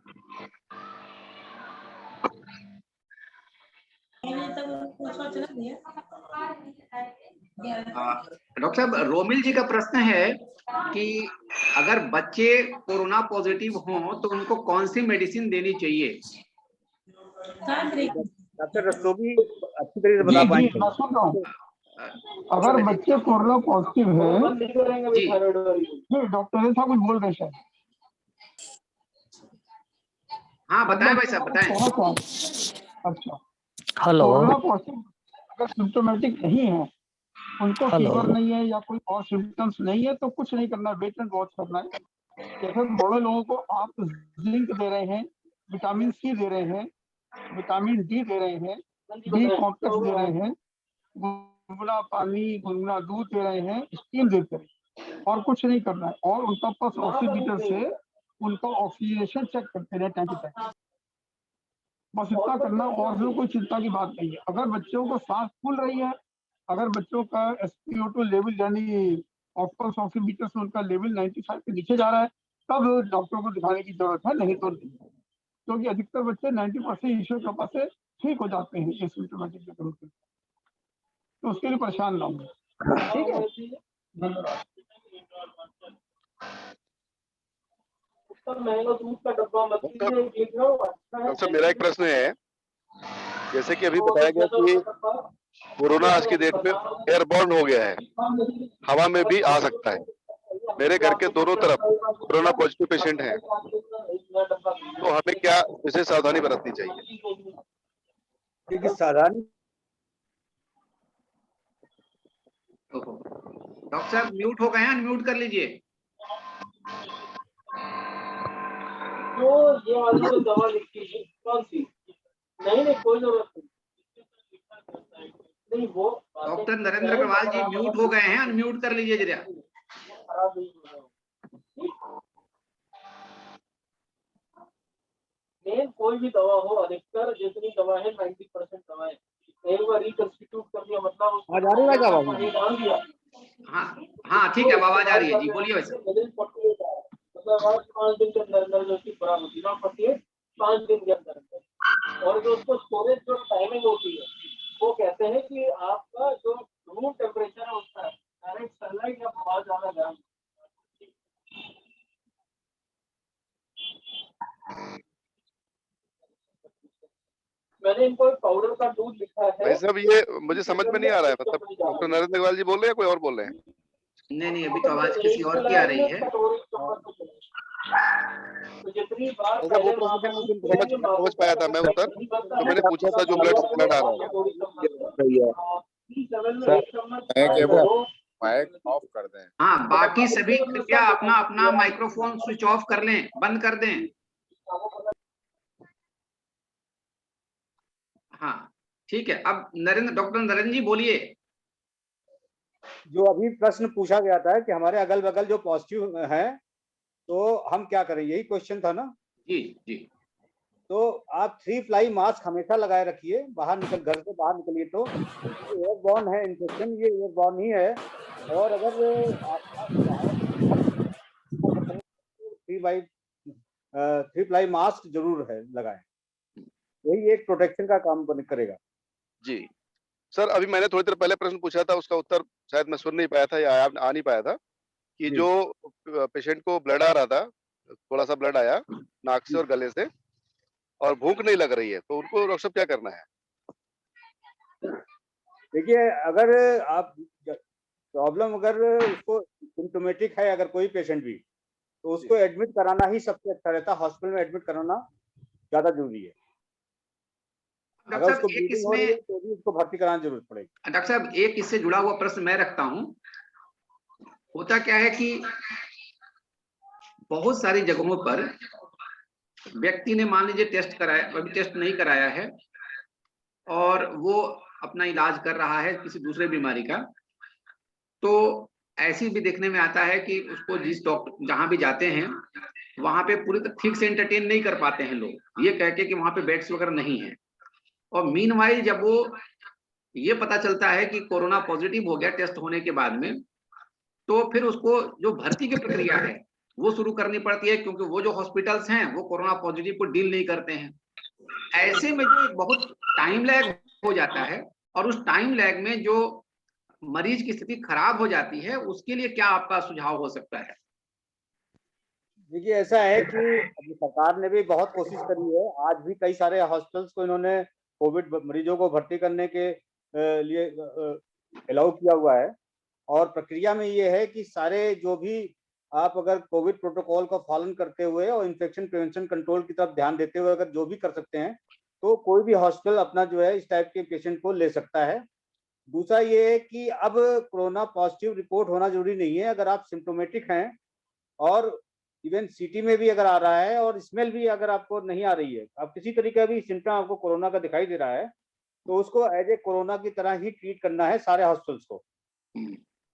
डॉक्टर साहब रोमिल जी का प्रश्न है कि अगर बच्चे कोरोना पॉजिटिव हों तो उनको कौन सी मेडिसिन देनी चाहिए? डॉक्टर रस्तोगी अच्छी तरीके से बता पाएंगे। अगर बच्चे कोरोना पॉजिटिव है जी, डॉक्टर साहब कुछ बोल रहे हैं। हाँ बताएं भाई साहब, बताएं। अच्छा, हेलो, कोरोना पॉजिटिव अगर सिम्टोमेटिक नहीं है, उनको फीवर नहीं है या कोई और सिम्टम्स नहीं है, तो कुछ नहीं करना है, वेट एंड वॉच करना है। जैसे बड़े लोगों को आप जिंक दे रहे हैं, विटामिन सी दे रहे हैं, विटामिन डी दे रहे हैं, बी कॉम्प्लेक्स दे रहे हैं, गुनगुना पानी, गुनगुना दूध दे रहे हैं, स्टीम देते रहे और कुछ नहीं करना है। और उनका पल्स ऑक्सीमीटर से उनका ऑक्सीजनेशन चेक करते रहे टाइम टू टाइम। बस इतना करना और भी कोई चिंता की बात नहीं है। अगर बच्चों को सांस फूल रही है, अगर बच्चों का SpO2 लेवल यानी पल्स ऑक्सीमीटर से उनका लेवल 95 के नीचे जा रहा है, तब डॉक्टर को दिखाने की जरूरत है, नहीं तो नहीं। क्योंकि अधिकतर बच्चे 90% ईश्वर कृपा से ठीक हो जाते हैं एसिम्प्टोमेटिक होकर। तो उसके लिए परेशान ना हो। ठीक है, धन्यवाद। डॉक्टर साहब मेरा एक प्रश्न है, जैसे कि अभी बताया गया कि कोरोना आज की डेट में एयरबॉर्न हो गया है, हवा में भी आ सकता है। मेरे घर के दोनों तरफ कोरोना पॉजिटिव पेशेंट हैं, तो हमें क्या विशेष सावधानी बरतनी चाहिए? देखिए सावधानी, डॉक्टर साहब म्यूट हो गए हैं, अनम्यूट कर लीजिए। तो ये वाली जो दवा लिखी है कौन सी? नहीं कोई जरूरत नहीं। वो डॉक्टर नरेंद्र अग्रवाल जी म्यूट हो गए हैं, अनम्यूट कर लीजिए जरा। मेन कोई भी दवा हो, अधिकतर जितनी दवा है 90% दवा है, एक बार रिकंस्टिट्यूट कर दिया मतलब आवाज आ रही है क्या? पानी डाल दिया। हाँ ठीक है, आवाज आ रही है जी, बोलिए वैसे। मतलब 5 दिन के अंदर जो उसकी खुराक होती है 5 दिन के अंदर, और जो उसको स्टोरेज जो टाइमिंग होती है वो कहते हैं कि आपका जो रूम टेम्परेचर है उसका डायरेक्ट सनलाइट या बहुत ज्यादा गर्म। मैंने इनको एक पाउडर का दूध लिखा है। भाई साहब ये मुझे समझ में नहीं आ रहा है, मतलब डॉक्टर नरेंद्र अग्रवाल जी बोल रहे हैं, कोई और बोल रहे हैं? नहीं, अभी तो आवाज किसी और की आ रही है। तो जितनी बार वो प्रश्न समझ पाया था मैं उत्तर, तो मैंने पूछा था जो ब्लड आ रहा है। माइक ऑफ कर दें। हाँ, बाकी सभी कृपया अपना अपना माइक्रोफोन स्विच ऑफ कर लें, बंद कर दें। हाँ ठीक है, अब डॉक्टर नरेंद्र जी बोलिए। जो अभी प्रश्न पूछा गया था कि हमारे अगल बगल जो पॉजिटिव हैं तो हम क्या करें, यही क्वेश्चन था ना? जी जी। तो आप 3 प्लाई मास्क हमेशा लगाए रखिए, घर से बाहर निकलिए तो एयरबॉर्न है इन्फेक्शन, ये एयरबॉर्न ही है। और अगर आपका 3 प्लाई मास्क जरूर है लगाएं, यही एक प्रोटेक्शन का काम करेगा। जी सर, अभी मैंने थोड़ी देर पहले प्रश्न पूछा था, उसका उत्तर शायद मैं सुन नहीं पाया था या आ नहीं पाया था कि जो पेशेंट को ब्लड आ रहा था, थोड़ा सा ब्लड आया नाक से और गले से और भूख नहीं लग रही है, तो उनको डॉक्टर साहब क्या करना है? देखिए अगर आप प्रॉब्लम अगर उसको सिम्टोमेटिक है, अगर कोई पेशेंट भी, तो उसको एडमिट कराना ही सबसे अच्छा रहता है। हॉस्पिटल में एडमिट कराना ज्यादा जरूरी है। अगर उसको ब्लीडिंग हो रही है तो भी उसको भर्ती कराने की जरूरत पड़ेगी। डॉक्टर साहब एक इससे जुड़ा हुआ प्रश्न मैं रखता हूँ। होता क्या है कि बहुत सारी जगहों पर व्यक्ति ने मान लीजिए टेस्ट कराया, अभी टेस्ट नहीं कराया है और वो अपना इलाज कर रहा है किसी दूसरे बीमारी का, तो ऐसी भी देखने में आता है कि उसको जिस डॉक्टर जहां भी जाते हैं वहां पे पूरी तरह ठीक से एंटरटेन नहीं कर पाते हैं लोग, ये कह के कि वहां पे बेड्स वगैरह नहीं है। और मीनवाइल जब वो ये पता चलता है कि कोरोना पॉजिटिव हो गया टेस्ट होने के बाद में, तो फिर उसको जो भर्ती की प्रक्रिया है वो शुरू करनी पड़ती है, क्योंकि वो जो हॉस्पिटल्स हैं वो कोरोना पॉजिटिव को डील नहीं करते हैं। ऐसे में जो बहुत टाइम लैग हो जाता है और उस टाइम लैग में जो मरीज की स्थिति खराब हो जाती है, उसके लिए क्या आपका सुझाव हो सकता है? देखिए ऐसा है कि सरकार ने भी बहुत कोशिश करी है, आज भी कई सारे हॉस्पिटल्स को इन्होंने कोविड मरीजों को भर्ती करने के लिए अलाउ किया हुआ है। और प्रक्रिया में ये है कि सारे जो भी आप अगर कोविड प्रोटोकॉल का पालन करते हुए और इन्फेक्शन प्रिवेंशन कंट्रोल की तरफ ध्यान देते हुए अगर जो भी कर सकते हैं, तो कोई भी हॉस्पिटल अपना जो है इस टाइप के पेशेंट को ले सकता है। दूसरा ये है कि अब कोरोना पॉजिटिव रिपोर्ट होना जरूरी नहीं है। अगर आप सिम्टोमेटिक हैं और इवन सीटी में भी अगर आ रहा है और स्मेल भी अगर आपको नहीं आ रही है, आप किसी तरीके का भी सिम्टम आपको कोरोना का दिखाई दे रहा है, तो उसको एज ए कोरोना की तरह ही ट्रीट करना है सारे हॉस्पिटल्स को।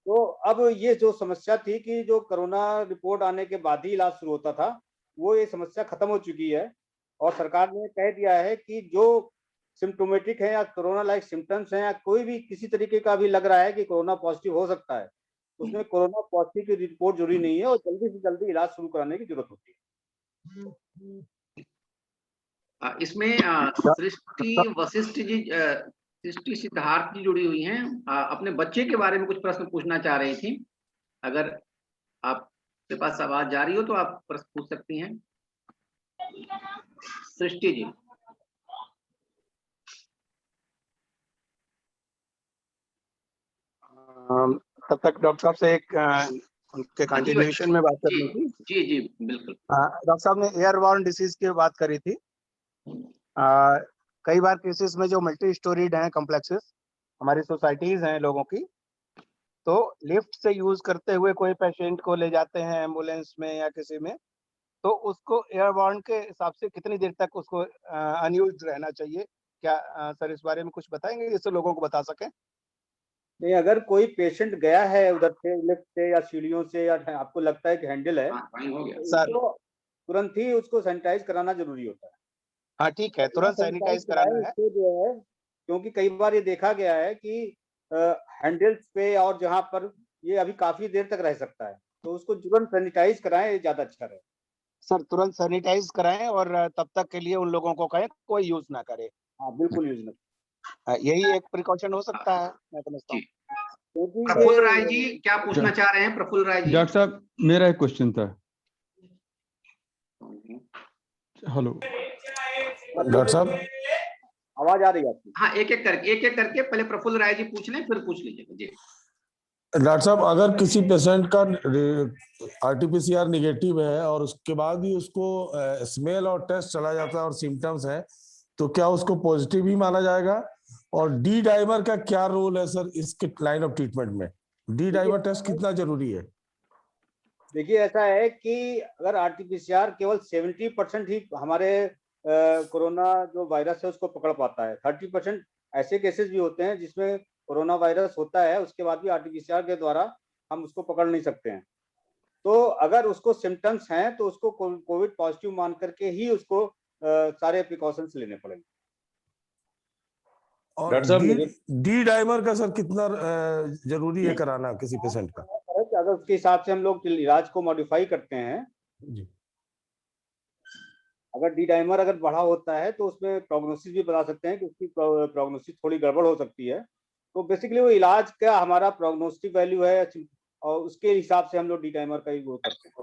तो अब ये जो समस्या थी कि जो कोरोना रिपोर्ट आने के बाद ही इलाज शुरू होता था, वो ये समस्या खत्म हो चुकी है और सरकार ने कह दिया है कि जो सिम्टोमेटिक है या कोरोना लाइक सिम्टम्स हैं या कोई भी किसी तरीके का भी लग रहा है कि कोरोना पॉजिटिव हो सकता है, उसमें कोरोना पॉजिटिव की रिपोर्ट जरूरी नहीं है और जल्दी से जल्दी इलाज शुरू कराने की जरूरत होती है। इसमें सृष्टि वशिष्ठ जी, सृष्टि सिद्धार्थ जी जुड़ी हुई हैं, अपने बच्चे के बारे में कुछ प्रश्न पूछना चाह रही थी। अगर आपके पास आवाज जा रही हो तो आप प्रश्न पूछ सकती हैं सृष्टि जी। तब तक डॉक्टर साहब से एक उनके कंटिन्यूएशन में बात करनी थी। जी जी बिल्कुल। डॉक्टर साहब ने एयरबॉर्न डिसीज की बात करी थी। कई बार केसेस में जो मल्टी स्टोरीड हैं कॉम्प्लेक्सेस हमारी सोसाइटीज हैं लोगों की, तो लिफ्ट से यूज करते हुए कोई पेशेंट को ले जाते हैं एम्बुलेंस में या किसी में, तो उसको एयरबॉर्न के हिसाब से कितनी देर तक उसको अनयूज्ड रहना चाहिए? क्या सर इस बारे में कुछ बताएंगे जिससे लोगों को बता सकें? नहीं, अगर कोई पेशेंट गया है उधर से लिफ्ट से या सीढ़ियों से या आपको लगता है कि हैंडल है, तो तुरंत ही उसको सैनिटाइज कराना जरूरी होता है। हाँ ठीक है, तुरंत सैनिटाइज कराना है। जो है, क्योंकि कई बार ये देखा गया है कि हैंडल्स पे और जहाँ पर ये अभी काफी देर तक रह सकता है, तो उसको तुरंत सैनिटाइज कराएं, ये ज्यादा अच्छा रहे। सर तुरंत सैनिटाइज कराएं और तब तक के लिए उन लोगों को कहें कोई यूज ना करे। हाँ बिल्कुल यूज ना। यही एक प्रिकॉशन हो सकता है, मैं समझता हूँ। प्रफुल्ल राय जी क्या पूछना चाह रहे हैं? प्रफुल्ल राय जी। डॉक्टर साहब मेरा एक क्वेश्चन था। हेलो डॉक्टर साहब आवाज आ रही है आपकी? हाँ एक एक करके पहले प्रफुल्ल राय जी पूछ लें, फिर पूछ लीजिएगा जी। डॉक्टर साहब अगर किसी पेशेंट का RT-PCR निगेटिव है और उसके बाद भी उसको स्मेल और टेस्ट चला जाता है और सिम्टम्स है, तो क्या उसको पॉजिटिव ही माना जाएगा? और डी डाइमर का क्या रोल है सर इसके लाइन ऑफ ट्रीटमेंट में? डी डाइमर टेस्ट कितना जरूरी है? देखिए ऐसा है कि अगर RT-PCR केवल 70% ही हमारे कोरोना जो वायरस है उसको पकड़ पाता है, 30% ऐसे केसेस भी होते हैं जिसमें कोरोना वायरस होता है, उसके बाद भी RT-PCR के द्वारा हम उसको पकड़ नहीं सकते हैं। तो अगर उसको सिम्टम्स हैं तो उसको कोविड पॉजिटिव मान करके ही उसको सारे प्रिकॉशंस लेने पड़ेंगे। और डी डाइमर का सर कितना जरूरी है कराना किसी पेशेंट का? अगर उसके हिसाब से हम लोग इलाज को मॉडिफाई करते हैं जी, अगर डी डाइमर अगर बढ़ा होता है तो उसमें प्रोग्नोसिस भी बता सकते हैं कि उसकी प्रोग्नोसिस थोड़ी गड़बड़ हो सकती है। तो बेसिकली वो इलाज का हमारा प्रोग्नोस्टिक वैल्यू है और उसके हिसाब से हम लोग डी डाइमर का ही वो करते हैं।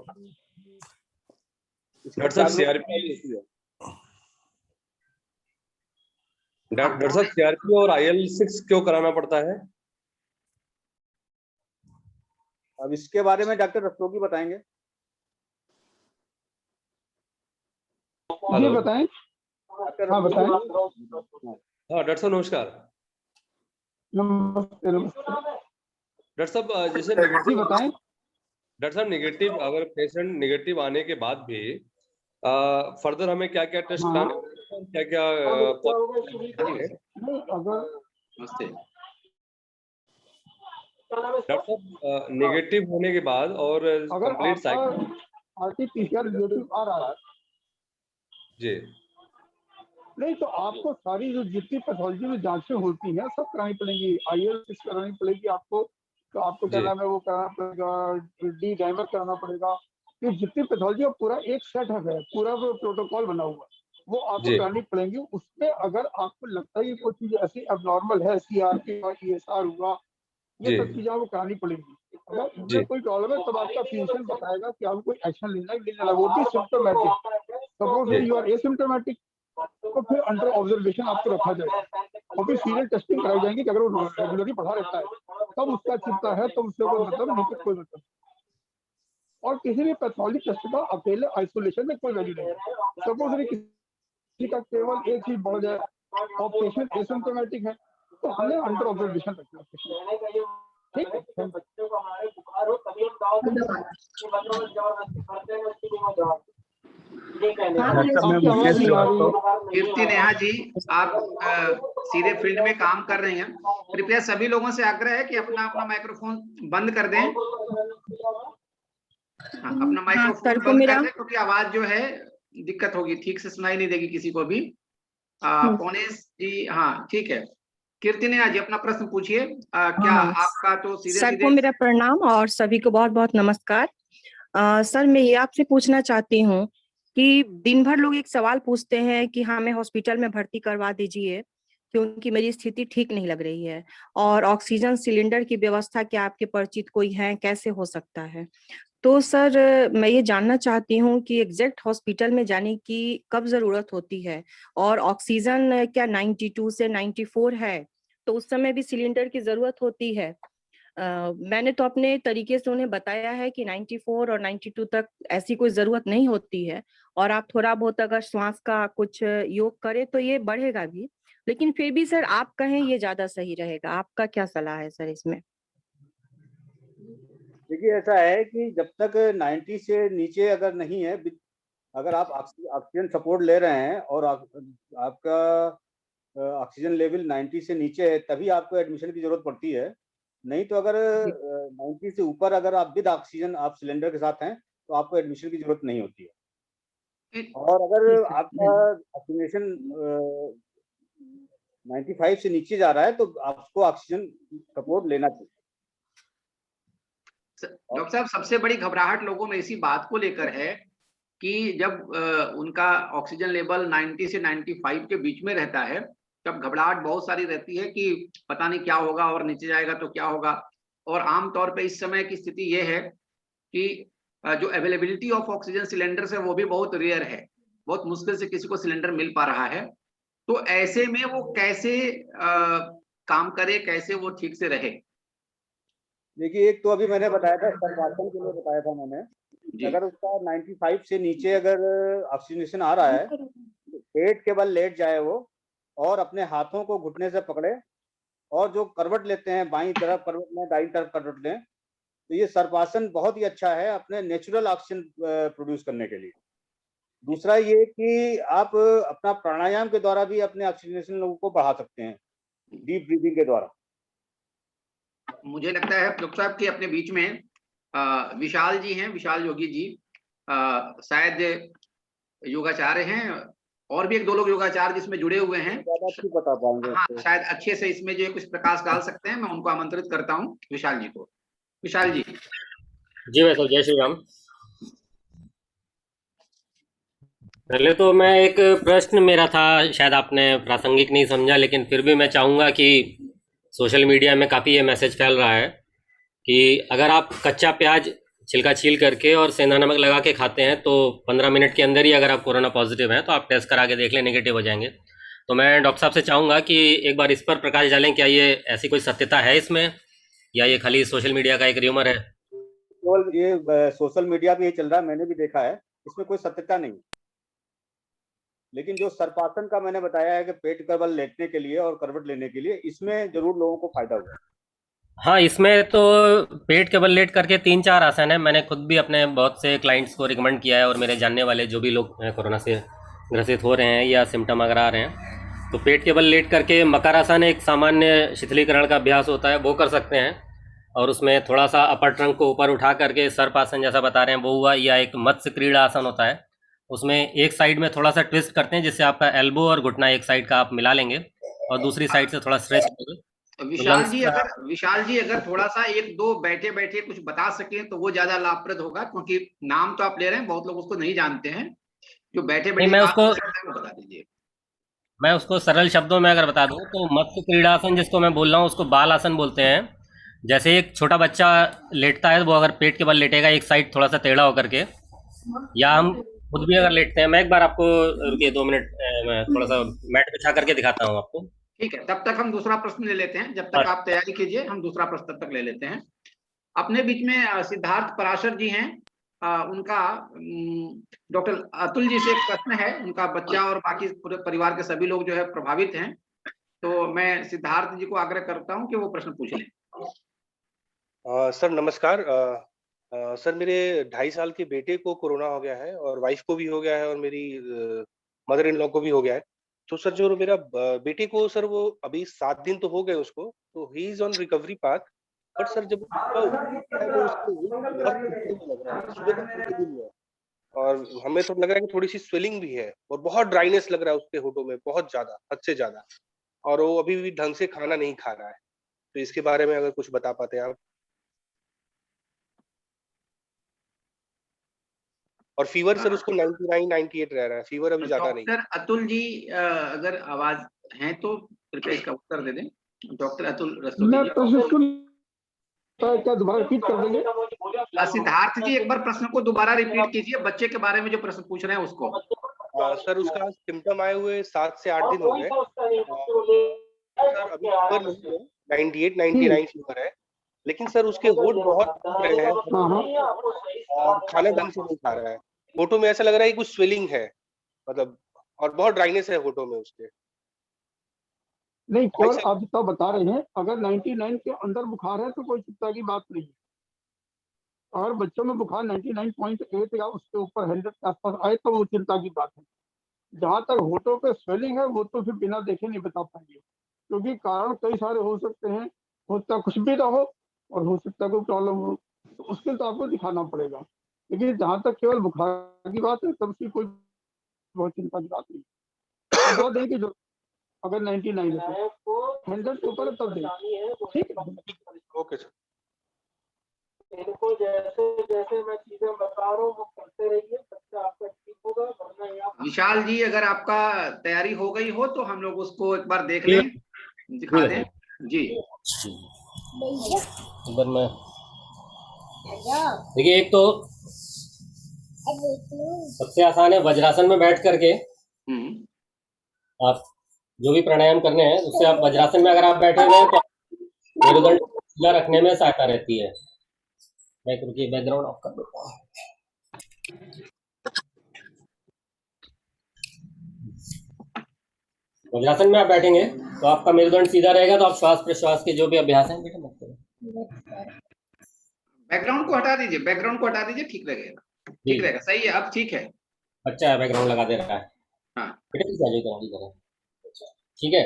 डॉक्टर साहब CRP और IL-6 क्यों कराना पड़ता है? अब इसके बारे में डॉक्टर रस्तोगी बताएंगे। जी बताएं। हाँ बताएं। हाँ डॉक्टर साहब नमस्कार। नमस्ते। डॉक्टर साहब जैसे नेगेटिव बताएं। डॉक्टर साहब नेगेटिव अगर पेशेंट नेगेटिव आने के बाद भी फर्दर हमें क्या क्या टेस्ट कराने, क्या क्या डॉक्टर साहब नेगेटिव होने के बाद और कंप्लीट साइकिल RT-PCR नेगेटिव आ रहा है जी, नहीं तो आपको सारी जो जितनी पैथोलॉजी में जांचें होती हैं सब करानी पड़ेंगी। IL-6 करानी पड़ेगी आपको, तो आपको क्या नाम है वो कराना पड़ेगा, डी डाइमर कराना पड़ेगा। ये जितनी पैथोलॉजी है पूरा एक सेट है, पूरा वो प्रोटोकॉल बना हुआ वो आपको करानी पड़ेंगी। उसमें अगर आपको लगता है कि कोई चीज ऐसी एबनॉर्मल है, CRP और ESR हुआ, ये सब चीजें आपको करानी पड़ेगी। अगर कोई प्रॉब्लम है तब आपका फिजिशियन बताएगा कि आपको कोई एक्शन लेना है, लेना वो भी symptomatic. Suppose you are asymptomatic तो फिर अंडर ऑब्जर्वेशन आपको रखा जाएगा और फिर सीरियल टेस्टिंग कराई जाएंगी कि अगर वो रेगुलरली बढ़ा रहता है तब उसका चिंता है, तो उससे कोई मतलब नहीं, कोई मतलब। और किसी भी पैथोलॉजी टेस्ट का अकेले आइसोलेशन में कोई वैल्यू नहीं है। सपोज किसी का केवल एक चीज बढ़ जाए और पेशेंट एसिम्टोमेटिक है तो हमें अंडर ऑब्जर्वेशन रखना है। बच्चे को हमारे बुखार हो तभी हम दवा देते हैं, बच्चों में जबरदस्ती करते हैं बच्चे को दवा। कीर्ति नेहा जी, आप सीधे फील्ड में काम कर रही हैं, कृपया सभी लोगों से आग्रह है कि अपना अपना माइक्रोफोन बंद कर दें। अपना माइक्रोफोन बंद कर दें, क्योंकि आवाज जो है दिक्कत होगी, ठीक से सुनाई नहीं देगी किसी को भी। पौनेश जी, हाँ ठीक है। कीर्ति नेहा जी, अपना प्रश्न पूछिए। क्या आपका तो सीधे सर को मेरा प्रणाम और सभी को बहुत बहुत नमस्कार। सर मैं ये आपसे पूछना चाहती हूँ कि दिन भर लोग एक सवाल पूछते हैं कि हमें हॉस्पिटल में भर्ती करवा दीजिए क्योंकि मेरी स्थिति ठीक नहीं लग रही है, और ऑक्सीजन सिलेंडर की व्यवस्था क्या आपके परिचित कोई है, कैसे हो सकता है? तो सर मैं ये जानना चाहती हूँ कि एग्जैक्ट हॉस्पिटल में जाने की कब जरूरत होती है, और ऑक्सीजन क्या 92 से 94 है तो उस समय भी सिलेंडर की जरूरत होती है? मैंने तो अपने तरीके से उन्हें बताया है कि 94 और 92 तक ऐसी कोई जरूरत नहीं होती है, और आप थोड़ा बहुत अगर श्वास का कुछ योग करें तो ये बढ़ेगा भी, लेकिन फिर भी सर आप कहें ये ज्यादा सही रहेगा। आपका क्या सलाह है सर इसमें? देखिए ऐसा है कि जब तक 90 से नीचे अगर नहीं है, अगर आप ऑक्सीजन सपोर्ट ले रहे हैं और आपका ऑक्सीजन लेवल 90 से नीचे है, तभी आपको एडमिशन की जरूरत पड़ती है। नहीं तो अगर 90 से ऊपर अगर आप विद ऑक्सीजन आप सिलेंडर के साथ हैं तो आपको एडमिशन की जरूरत नहीं होती है। और अगर आपका ऑक्सीजन 95 से नीचे जा रहा है तो आपको ऑक्सीजन सपोर्ट लेना चाहिए। डॉक्टर साहब, सबसे बड़ी घबराहट लोगों में इसी बात को लेकर है कि जब उनका ऑक्सीजन लेवल 90 से 95 के बीच में रहता है तब घबराहट बहुत सारी रहती है कि पता नहीं क्या होगा, और नीचे जाएगा तो क्या होगा। और आमतौर पे इस समय की स्थिति ये है कि जो अवेलेबिलिटी ऑफ ऑक्सीजन सिलेंडर है वो भी बहुत रेयर है, बहुत मुश्किल से किसी को सिलेंडर मिल पा रहा है। तो ऐसे में वो कैसे काम करे, कैसे वो ठीक से रहे? देखिए एक तो अभी मैंने बताया था, सर्वासन के लिए बताया था मैंने, अगर उसका 95 से नीचे अगर ऑक्सीजनेशन आ रहा है तो पेट के बल लेट जाए वो, और अपने हाथों को घुटने से पकड़े, और जो करवट लेते हैं बाईं तरफ करवट लें, दाईं तरफ करवट लें, तो ये सर्वासन बहुत ही अच्छा है अपने नेचुरल ऑक्सीजन प्रोड्यूस करने के लिए। दूसरा ये कि आप अपना प्राणायाम के द्वारा भी अपने ऑक्सीजनेशन लोगों को बढ़ा सकते हैं, डीप ब्रीदिंग के द्वारा। मुझे लगता है डॉक्टर साहब कि अपने बीच में विशाल जी हैं, विशाल योगी जी शायद योगाचार्य हैं, और भी एक दो लोग योगाचार्य जिसमें जुड़े हुए हैं, बता पाएंगे। हाँ, शायद अच्छे से इसमें जो कुछ प्रकाश डाल सकते हैं। मैं उनको आमंत्रित करता हूँ, विशाल जी को। विशाल जी। जी वैसे जय श्री राम। पहले तो मैं एक प्रश्न मेरा था, शायद आपने प्रासंगिक नहीं समझा, लेकिन फिर भी मैं चाहूँगा कि सोशल मीडिया में काफ़ी ये मैसेज फैल रहा है कि अगर आप कच्चा प्याज छिलका छील करके और सेंधा नमक लगा के खाते हैं तो 15 मिनट के अंदर ही अगर आप कोरोना पॉजिटिव हैं तो आप टेस्ट करा के देख लें, नेगेटिव हो जाएंगे। तो मैं डॉक्टर साहब से चाहूँगा कि एक बार इस पर प्रकाश डालें, क्या ये ऐसी कोई सत्यता है इसमें, या ये खाली सोशल मीडिया का एक र्यूमर है? केवल ये सोशल मीडिया पे ये चल रहा है, मैंने भी देखा है, इसमें कोई सत्यता नहीं। लेकिन जो सर्पासन का मैंने बताया है कि पेट का बल लेटने के लिए और करवट लेने के लिए, इसमें जरूर लोगों को फायदा हुआ। हाँ, इसमें तो पेट के बल लेट करके 3-4 आसन है। मैंने खुद भी अपने बहुत से क्लाइंट्स को रिकमेंड किया है, और मेरे जानने वाले जो भी लोग कोरोना से ग्रसित हो रहे हैं या सिम्टम अगर आ रहे हैं, तो पेट के बल लेट करके मकरासन एक सामान्य शिथिलीकरण का अभ्यास होता है, वो कर सकते हैं। और उसमें थोड़ा सा अपर ट्रंक को ऊपर उठा करके सर्पासन जैसा बता रहे हैं वो हुआ, या एक मत्स्य क्रीड़ा आसन होता है, उसमें एक साइड में थोड़ा सा ट्विस्ट करते हैं जिससे आपका एल्बो और घुटना एक साइड का आप मिला लेंगे और दूसरी साइड से थोड़ा स्ट्रेच करेंगे। विशाल जी अगर थोड़ा सा एक दो बैठे बैठे कुछ बता सकें तो वो ज्यादा लाभप्रद होगा, क्योंकि नाम तो आप ले रहे हैं, बहुत लोग उसको नहीं जानते हैं। जो बैठे बैठे मैं उसको बता दीजिए। मैं उसको सरल शब्दों में अगर बता दूं तो मत्स्य क्रीड़ासन जिसको मैं बोल रहा हूँ उसको बाल आसन बोलते हैं। जैसे एक छोटा बच्चा लेटता है, वो अगर पेट के बल लेटेगा एक साइड थोड़ा सा टेढ़ा होकर के, या हम खुद भी अगर लेटते हैं, मैं एक बार आपको रुकिए 2 मिनट, मैं थोड़ा सा मैट बिछा करके दिखाता हूँ आपको। ठीक है, तब तक हम दूसरा प्रश्न ले लेते हैं, जब तक आप तैयारी कीजिए हम दूसरा प्रश्न तब तक ले लेते हैं। अपने बीच में सिद्धार्थ पराशर जी हैं, उनका डॉक्टर अतुल जी से एक प्रश्न है। उनका बच्चा और बाकी पूरे परिवार के सभी लोग जो है प्रभावित हैं, तो मैं सिद्धार्थ जी को आग्रह करता हूं कि वो प्रश्न पूछ लें। सर नमस्कार। सर मेरे 2.5 साल के बेटे को कोरोना हो गया है और वाइफ को भी हो गया है और मेरी मदर इन लॉ को भी हो गया है। तो सर जो मेरा बेटे को सर वो अभी 7 दिन तो हो गए उसको, तो he is on recovery path. But sir जब उसका वो उसको बहुत लग रहा है, सुबह तक भी नहीं है और हमें तो लग रहा है कि थोड़ी सी स्वेलिंग भी है और बहुत ड्राइनेस लग रहा है उसके होठों में, बहुत ज्यादा, हद से ज्यादा। और वो अभी भी ढंग से खाना नहीं खा रहा है। तो इसके बारे में अगर कुछ बता पाते हैं आप। और फीवर सर उसको 99 98 रह रहा है, फीवर अभी ज्यादा नहीं। डॉक्टर अतुल जी अगर आवाज है तो कृपया इसका उत्तर दे दें। डॉक्टर अतुल रस्तोगी मैं जी। क्या दोबारा रिपीट कर देंगे? सिद्धार्थ जी एक बार प्रश्न को दोबारा रिपीट कीजिए, बच्चे के बारे में जो प्रश्न पूछ रहे हैं उसको। सर उसका सिम्टम आए हुए 7 से 8 दिन हो गए। सर अभी फीवर नहीं है, 98 99 फीवर है, लेकिन सर उसके होठ बहुत फूल रहे हैं और खाना ढंग से नहीं खा रहा है। होठों में ऐसा लग रहा है कि कुछ स्वेलिंग है, मतलब, और बहुत ड्राइनेस है होठों में उसके। नहीं, केवल आप जितना बता रहे हैं, अगर 99 के अंदर बुखार है तो कोई चिंता की बात नहीं है। अगर बच्चों में बुखार 99.8 या उसके ऊपर 100 के आसपास आए तो वो चिंता की बात है। जहां तक होठों पे स्वेलिंग है वो तो फिर बिना देखे नहीं बता पाएंगे, क्योंकि कारण कई सारे हो सकते हैं। हो सकता कुछ भी ना हो और हो सकता कोई प्रॉब्लम हो, तो उसके तो आपको दिखाना पड़ेगा। लेकिन जहां तक केवल बुखार की बात है तब उसकी कोई बहुत चिंता की बात नहीं। दवा दें कि जो अगर 99 है तो 100 के ऊपर है तब दें। ठीक है, ओके सर। इनको जैसे जैसे मैं चीजें बता रहा हूँ वो करते रहिए, बच्चा आपका ठीक होगा। वरना यहाँ विशाल जी अगर आपका तैयारी हो गई हो तो हम लोग उसको एक बार देख लें, दिखा दें जी। इधर में देखिए, एक तो सबसे आसान है वज्रासन में बैठ करके आप जो भी प्राणायाम करने हैं उससे आप वज्रासन में अगर आप बैठे हुए हैं तो मेरुदंड सीधा रखने में सहायता रहती है। मैं रुकिए बैकग्राउंड ऑफ कर देता हूँ। वज्रासन में आप बैठेंगे तो आपका मेरुदंड सीधा रहेगा, तो आप श्वास प्रश्वास के जो भी अभ्यास हैं बेटा मत करो। बैकग्राउंड को हटा दीजिए, बैकग्राउंड को हटा दीजिए, ठीक लगेगा, ठीक रहेगा, सही है, अब ठीक है। अच्छा बैकग्राउंड लगा दे रहा है। हाँ बेटा ठीक है।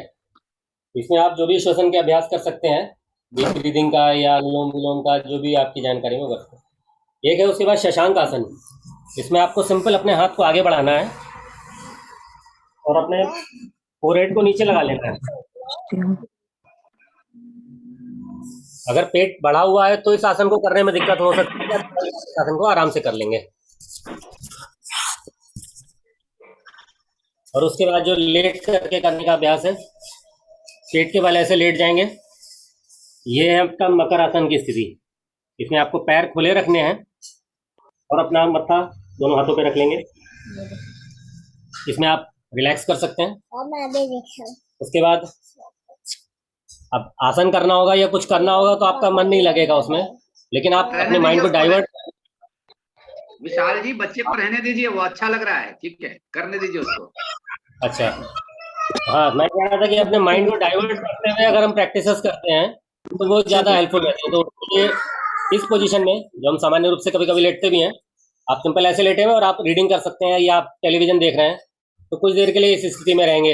इसमें आप जो भी श्वसन के अभ्यास कर सकते हैं, डीप ब्रीदिंग का या अनुलोम विलोम का, जो भी आपकी जानकारी में कर। एक है उसके बाद शशांक आसन। इसमें आपको सिंपल अपने हाथ को आगे बढ़ाना है और अपने फोरहेड को नीचे लगा लेना है। अगर पेट बढ़ा हुआ है तो इस आसन को करने में दिक्कत हो सकती है, इस आसन को आराम से कर लेंगे। और उसके बाद जो लेट करके करने का अभ्यास है, पेट के बल ऐसे लेट जाएंगे। ये है आपका मकर आसन की स्थिति। इसमें आपको पैर खुले रखने हैं और अपना मत्था दोनों हाथों पे रख लेंगे। इसमें आप रिलैक्स कर सकते हैं। उसके बाद अब आसन करना होगा या कुछ करना होगा तो आपका मन नहीं लगेगा उसमें, लेकिन आप अपने माइंड को डाइवर्ट। विशाल जी बच्चे को रहने दीजिए, वो अच्छा लग रहा है, ठीक है, करने दीजिए उसको। अच्छा हाँ, मैं कह रहा था कि अपने माइंड को डाइवर्ट करते हुए अगर हम प्रैक्टिसेस करते हैं तो वो ज़्यादा हेल्पफुल रहते हैं। तो ये इस पोजीशन में जो हम सामान्य रूप से कभी कभी लेटते भी हैं, आप सिंपल ऐसे लेटे हुए और आप रीडिंग कर सकते हैं या आप टेलीविजन देख रहे हैं तो कुछ देर के लिए इस स्थिति में रहेंगे।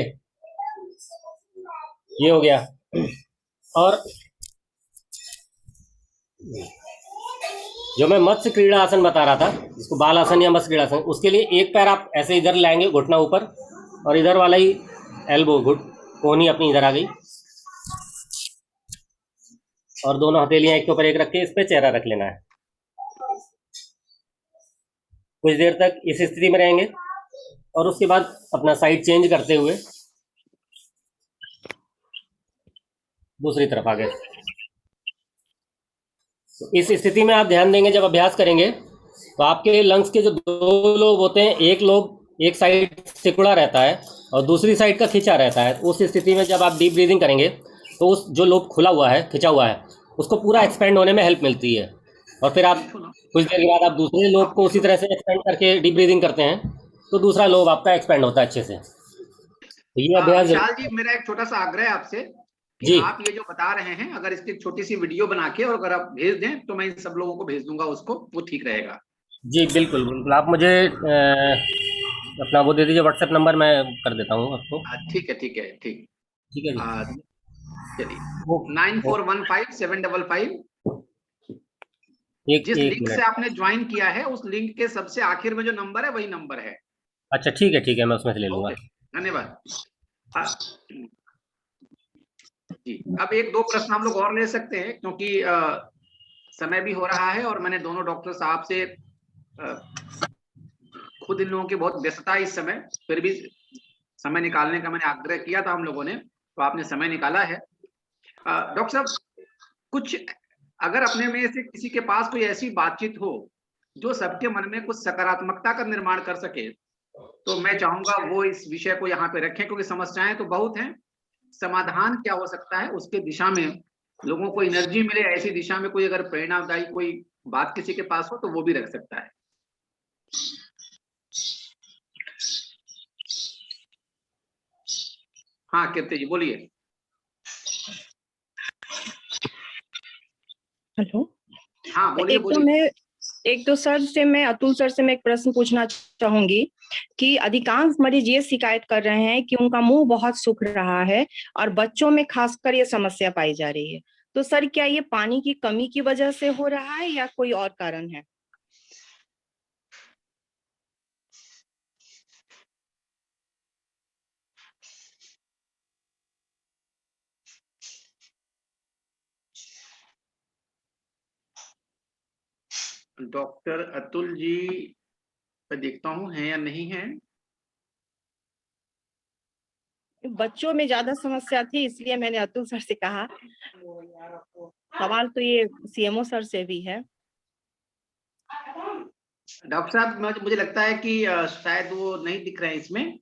ये हो गया। और जो मैं मत्स्य क्रीड़ा आसन बता रहा था, जिसको बाल आसन या मत्स्य क्रीड़ा आसन, उसके लिए एक पैर आप ऐसे इधर लाएंगे, घुटना ऊपर, और इधर वाला ही एल्बो कोहनी अपनी इधर आ गई, और दोनों हथेलियां एक के ऊपर एक रख के इस पे चेहरा रख लेना है। कुछ देर तक इस स्थिति में रहेंगे और उसके बाद अपना साइड चेंज करते हुए दूसरी तरफ आ गए। तो इस स्थिति में आप ध्यान देंगे, जब अभ्यास करेंगे तो आपके लंग्स के जो दो लोब होते हैं, एक लोब एक साइड सिकुड़ा रहता है और दूसरी साइड का खिंचा रहता है। उस स्थिति में जब आप डीप ब्रीदिंग करेंगे तो उस जो लोब खुला हुआ है, खिंचा हुआ है, उसको पूरा एक्सपेंड होने में हेल्प मिलती है। और फिर आप कुछ देर के बाद आप दूसरे लोब को उसी तरह से एक्सपेंड करके डीप ब्रीदिंग करते हैं तो दूसरा लोब आपका एक्सपेंड होता है अच्छे से। तो ये अभ्यास। विशाल जी मेरा एक छोटा सा आग्रह है आपसे कि जी आप ये जो बता रहे हैं, अगर इसकी छोटी सी वीडियो बना के और अगर आप भेज दें तो मैं इन सब लोगों को भेज दूंगा उसको, वो ठीक रहेगा। जी बिल्कुल बिल्कुल, आप मुझे अपना वो दे दीजिए व्हाट्सएप नंबर, मैं कर देता हूँ आपको। ठीक है ठीक है ठीक। ठीक है जी। चलिए वो 94157555 एक जिस एक लिंक से मिनट। आपने ज्वाइन किया है उस लिंक के सबसे आखिर में जो नंबर है वही नंबर है। अच्छा ठीक है, मैं उसमें से ले लूंगा। ओके, धन्यवाद। जी, अब एक दो प्रश्न हम लोग और ले सकते हैं क्योंकि समय भी हो रहा है और मैंने दोनों डॉक्टर साहब से खुद इन लोगों की बहुत व्यस्तता है इस समय, फिर भी समय निकालने का मैंने आग्रह किया था हम लोगों ने, तो आपने समय निकाला है। डॉक्टर साहब, कुछ अगर अपने में से किसी के पास कोई ऐसी बातचीत हो जो सबके मन में कुछ सकारात्मकता का निर्माण कर सके, तो मैं चाहूंगा वो इस विषय को यहाँ पे रखें, क्योंकि समस्याएं तो बहुत हैं, समाधान क्या हो सकता है उसके दिशा में लोगों को एनर्जी मिले, ऐसी दिशा में कोई अगर प्रेरणादायी कोई बात किसी के पास हो तो वो भी रख सकता है। हाँ कीर्ति जी बोलिए। हेलो। हाँ बोलिए बोलिए। एक तो सर से मैं अतुल सर से मैं एक प्रश्न पूछना चाहूंगी कि अधिकांश मरीज ये शिकायत कर रहे हैं कि उनका मुंह बहुत सूख रहा है और बच्चों में खासकर ये समस्या पाई जा रही है। तो सर क्या ये पानी की कमी की वजह से हो रहा है या कोई और कारण है? डॉक्टर अतुल जी, मैं देखता हूँ है या नहीं है। बच्चों में ज्यादा समस्या थी इसलिए मैंने अतुल सर से कहा। सवाल तो ये सीएमओ सर से भी है। डॉक्टर साहब मुझे लगता है कि शायद वो नहीं दिख रहे हैं इसमें,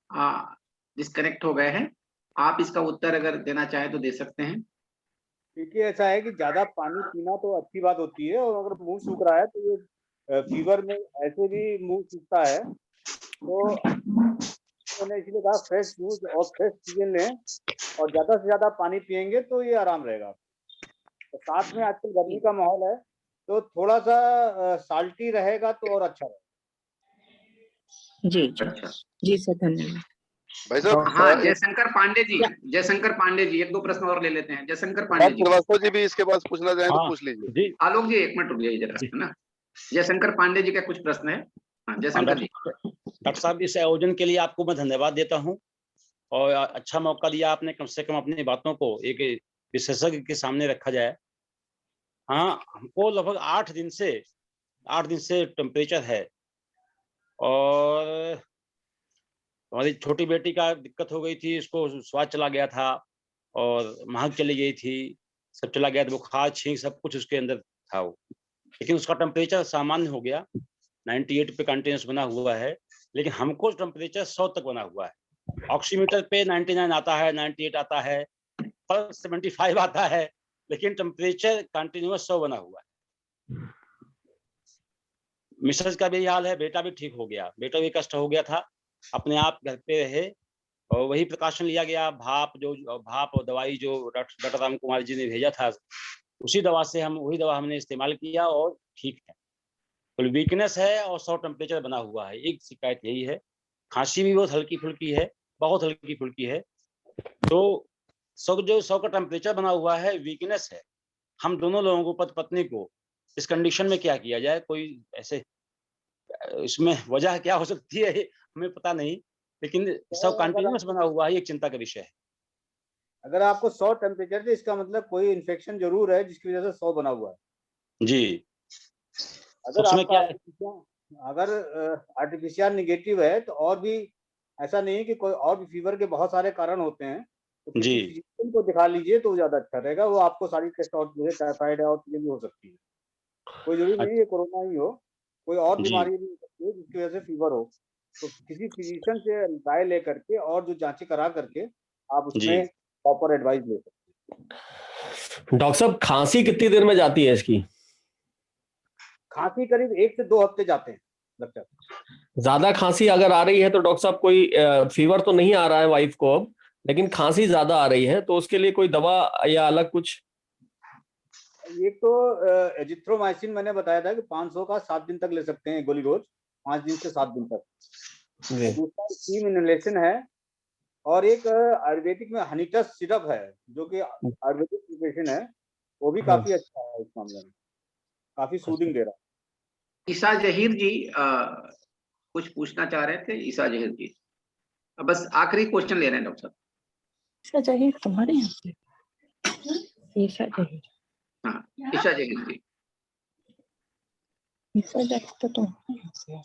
डिस्कनेक्ट हो गए हैं। आप इसका उत्तर अगर देना चाहें तो दे सकते हैं। देखिए ऐसा है कि ज्यादा पानी पीना तो अच्छी बात होती है, और अगर मुंह सूख रहा है तो ये फीवर में ऐसे भी मुंह सूखता है, तो मैंने इसलिए कहा फ्रेश जूस और फ्रेश चीजें लें और ज्यादा से ज्यादा पानी पियेंगे तो ये आराम रहेगा। तो साथ में आजकल गर्मी का माहौल है तो थोड़ा सा साल्टी रहेगा तो और अच्छा रहेगा। जी जी सर, धन्यवाद। भाई साहब, हाँ जयशंकर पांडे जी, एक दो प्रश्न और ले लेते हैं। जयशंकर पांडे जी, श्रीवास्तव जी भी इसके पास पूछना चाहें तो पूछ लीजिए। आलोक जी एक मिनट रुकिए जरा, है ना। जयशंकर पांडे जी का कुछ प्रश्न है। हाँ जयशंकर जी। डॉक्टर साहब, इस आयोजन के लिए आपको मैं धन्यवाद देता हूँ और अच्छा मौका दिया आपने, कम से कम अपनी बातों को एक विशेषज्ञ के सामने रखा जाए। हाँ, हमको लगभग 8 दिन से टेम्परेचर है और हमारी छोटी बेटी का दिक्कत हो गई थी, इसको स्वाद चला गया था और महक चली गई थी, सब चला गया था, बुखार छींक सब कुछ उसके अंदर था वो, लेकिन उसका टेम्परेचर सामान्य हो गया, 98 पे कंटिन्यूस बना हुआ है। लेकिन हमको टेम्परेचर 100 तक बना हुआ है। ऑक्सीमीटर पे 99 आता है, 98 आता है, 75 आता है, लेकिन टेम्परेचर कंटिन्यूस 100 बना हुआ है। मिसेज का भी हाल है, बेटा भी ठीक हो गया, बेटा भी कष्ट हो गया था, अपने आप घर पे रहे और वही प्रकाशन लिया गया, भाप और दवाई जो डॉक्टर राम कुमार जी ने भेजा था, वही दवा हमने इस्तेमाल किया और ठीक है। तो वीकनेस है और 100 टेम्परेचर बना हुआ है। एक शिकायत यही है, खांसी भी बहुत हल्की फुल्की है, बहुत हल्की फुल्की है। तो 100 का टेम्परेचर बना हुआ है, वीकनेस है। हम दोनों लोगों को, पति पत्नी को, इस कंडीशन में क्या किया जाए? कोई ऐसे इसमें वजह क्या हो सकती है हमें पता नहीं, लेकिन सब कंटिन्यूस बना हुआ है, एक चिंता का विषय है। अगर आपको 100 टेम्परेचर है, इसका मतलब कोई इन्फेक्शन जरूर है जिसकी वजह से 100 बना हुआ है जी। अगर आपका अगर आरटीपीसीआर निगेटिव है तो और भी ऐसा नहीं है कि कोई और भी फीवर के बहुत सारे कारण होते हैं, तो जी फिजिशियन को दिखा लीजिए तो ज्यादा अच्छा रहेगा। वो आपको सारी टेस्ट और टाइफाइड है और चीजें भी हो सकती है, कोई जरूरी नहीं है कोरोना ही हो, कोई और बीमारी भी हो सकती है जिसकी वजह से फीवर हो। तो किसी फिजिशियन से राय लेकर के और जो जांचें करा करके आप उसमें प्रॉपर एडवाइस ले सकते हैं। डॉक्टर साहब, खांसी कितनी देर में जाती है इसकी? खांसी करीब 1 से 2 हफ्ते जाते हैं लगता है। ज्यादा खांसी अगर आ रही है तो डॉक्टर साहब कोई फीवर तो नहीं आ रहा है वाइफ को अब, लेकिन खांसी ज्यादा आ रही है, तो उसके लिए कोई दवा या अलग कुछ? एक तो एजिथ्रोमाइसिन मैंने बताया था कि 500 का 7 दिन तक ले सकते हैं गोली रोज, 5 दिन से 7 दिन तक। जी। दूसरा स्टीम इनहेलेशन है, और एक आयुर्वेदिक में हनीटस सिरप है जो कि आयुर्वेदिक प्रिपरेशन है, वो भी काफी अच्छा है इस मामले में, काफी सूदिंग दे रहा है। ईसा जहीर जी कुछ पूछना चाह रहे थे। ईसा जहीर जी बस आखिरी क्वेश्चन ले रहे हैं डॉक्टर साहब। ईसा जहीर तुम्हारे यहाँ से? ईसा जहीर, हाँ ईसा जहीर जी। ईसा जहीर तो तुम्हारे यहाँ से है।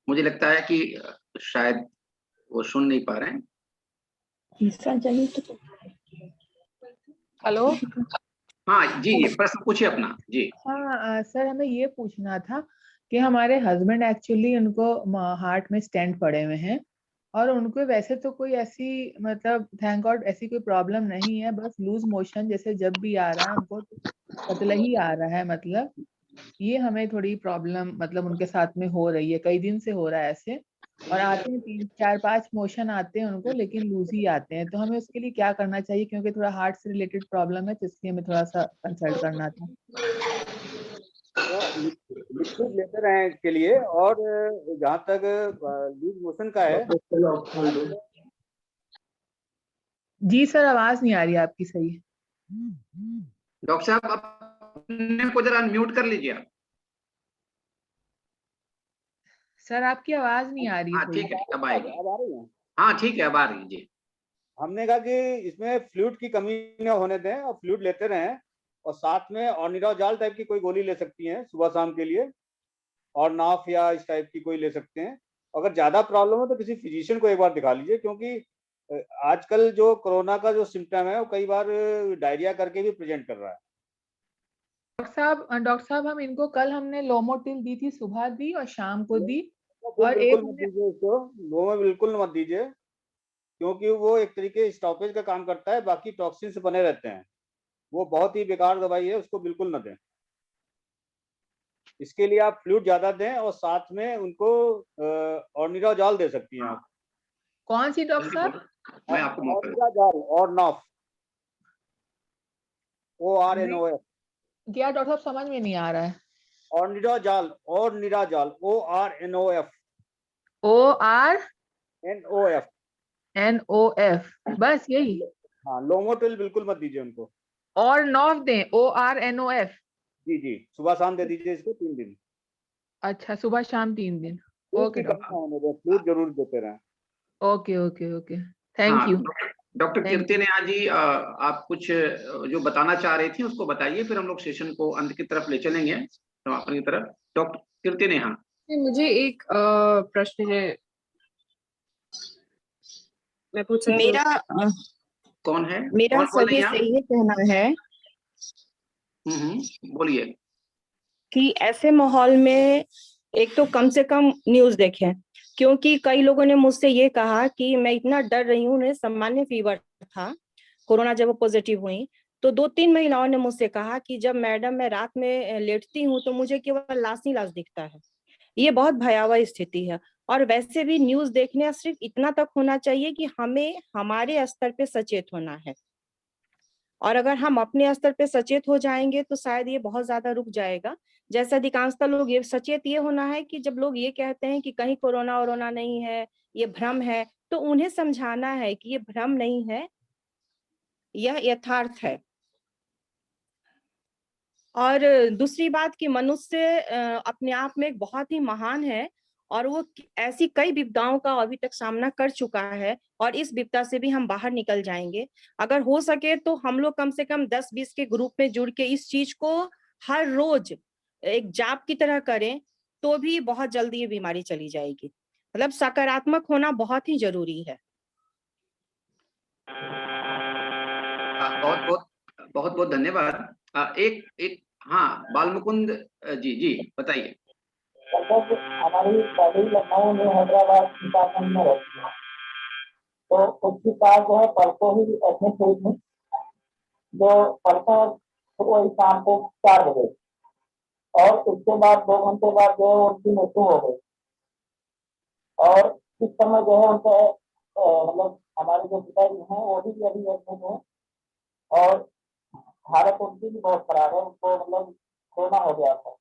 मुझे लगता है कि शायद वो सुन नहीं पा रहे हैं। ईसा जहीर तो हेलो। हाँ जी, ये प्रश्न पूछिए अपना जी। हाँ सर, हमें ये पूछना था कि हमारे हस्बैंड एक्चुअली उनको हार्ट में स्टेंट पड़े हुए हैं, और उनको वैसे तो कोई ऐसी मतलब थैंक गॉड ऐसी कोई प्रॉब्लम नहीं है, बस लूज मोशन जैसे जब भी आ रहा है उनको पतला ही आ रहा है। मतलब ये हमें थोड़ी प्रॉब्लम मतलब उनके साथ में हो रही है, कई दिन से हो रहा है ऐसे, और आते हैं 3 4 5 मोशन आते हैं उनको, लेकिन लूज ही आते हैं। तो हमें उसके लिए क्या करना चाहिए, क्योंकि थोड़ा हार्ट से रिलेटेड प्रॉब्लम है, तो इसलिए हमें थोड़ा सा कंसल्ट करना था। लिक्विड लेते रहे इसके लिए, और जहाँ तक लूज मोशन का है, जी सर, आवाज नहीं आ रही आपकी सही। डॉक्टर साहब अपने को जरा अनम्यूट कर लीजिए आप। सर आपकी आवाज नहीं आ रही है हाँ थोड़ी। ठीक है, अब आएगी। अब आ रही है। हाँ ठीक है, अब आ रही है जी। हमने कहा कि इसमें फ्लूइड की कमी न होने दें और फ्लूइड लेते रहें, और साथ में ऑर्निडाजॉल टाइप की कोई गोली ले सकती हैं सुबह शाम के लिए, और नाफ या इस टाइप की कोई ले सकते हैं। अगर ज्यादा प्रॉब्लम हो तो किसी फिजिशियन को एक बार दिखा लीजिए, क्योंकि आजकल जो कोरोना का जो सिम्टम है वो कई बार डायरिया करके भी प्रेजेंट कर रहा है। डॉक्टर साहब हम इनको कल हमने लोमोटिल दी थी, सुबह दी और शाम को दी, वो और बिल्कुल एक मत दीजिए इसको, वो में बिल्कुल मत दीजिए, क्योंकि वो एक तरीके स्टॉपेज का काम करता है, बाकी टॉक्सिन्स बने रहते हैं। वो बहुत ही बेकार दवाई है, उसको बिल्कुल न दें। इसके लिए आप फ्लूइड ज्यादा दें, और साथ में उनको ऑर्निडाजॉल दे सकती हैं आप। कौन सी डॉक्टर साहब? मैं आपको मौका ऑर्निडाजॉल और नॉफ, ORNOF। क्या डॉक्टर साहब, समझ में नहीं आ रहा है। ऑर्निडाजॉल और निराजॉल, ORNOF। ORNOF, बस यही? हाँ, लोमोटिल बिल्कुल मत दीजिए उनको। और नॉफ दें, ORNOF। जी जी, सुबह शाम दे दीजिए इसको 3 दिन। अच्छा, सुबह शाम 3 दिन। Okay doctor. फ्लूइड जरूर देते रहें। Okay okay okay, thank you. Doctor Kirti Neha ji, आप कुछ जो बताना चाह रही थी उसको बताइए, फिर हम लोग सेशन को अंत की तरफ ले चलेंगे समापन की तरफ। डॉक्टर कीर्ति नेहा। मुझे एक प्रश्न है, मैं पूछ सकती हूँ? मेरा कौन है? मेरा कौन बोल रही सभी हैं आप? से ये कहना है बोलिए कि ऐसे माहौल में एक तो कम से कम न्यूज देखें, क्योंकि कई लोगों ने मुझसे ये कहा कि मैं इतना डर रही हूँ, उन्हें सामान्य फीवर था, कोरोना जब वो पॉजिटिव हुई तो 2-3 महिलाओं ने मुझसे कहा कि जब मैडम मैं रात में लेटती हूँ तो मुझे केवल लाश ही लाश दिखता है। ये बहुत भयावह स्थिति है, और वैसे भी न्यूज देखने सिर्फ इतना तक होना चाहिए कि हमें हमारे स्तर पे सचेत होना है, और अगर हम अपने स्तर पे सचेत हो जाएंगे तो शायद ये बहुत ज्यादा रुक जाएगा। जैसे अधिकांशतः लोग ये सचेत ये होना है कि जब लोग ये कहते हैं कि कहीं कोरोना वोरोना नहीं है, ये भ्रम है, तो उन्हें समझाना है कि ये भ्रम नहीं है, यह यथार्थ है। और दूसरी बात कि मनुष्य अपने आप में एक बहुत ही महान है, और वो ऐसी कई विपदाओं का अभी तक सामना कर चुका है, और इस विपदा से भी हम बाहर निकल जाएंगे। अगर हो सके तो हम लोग कम से कम 10-20 के ग्रुप में जुड़ के इस चीज को हर रोज एक जाप की तरह करें, तो भी बहुत जल्दी ये बीमारी चली जाएगी। मतलब सकारात्मक होना बहुत ही जरूरी है। बहुत बहुत धन्यवाद। एक हाँ, बालमुकुंद जी बताइए। हमारी पहली लखनऊ में हैदराबाद डिपार्टमेंट में रहती है, तो उसकी कार जो है परसों ही एडमिट हुई थी, जो परसों वही शाम को 4 बजे, और उसके बाद 2 घंटे बाद जो है उनकी मृत्यु हो गई। और इस समय जो है उनका मतलब हमारे जो पिताजी हैं वो भी अभी एडमिट हैं और हालत उनकी भी बहुत खराब है, उनको मतलब कोरोना हो गया था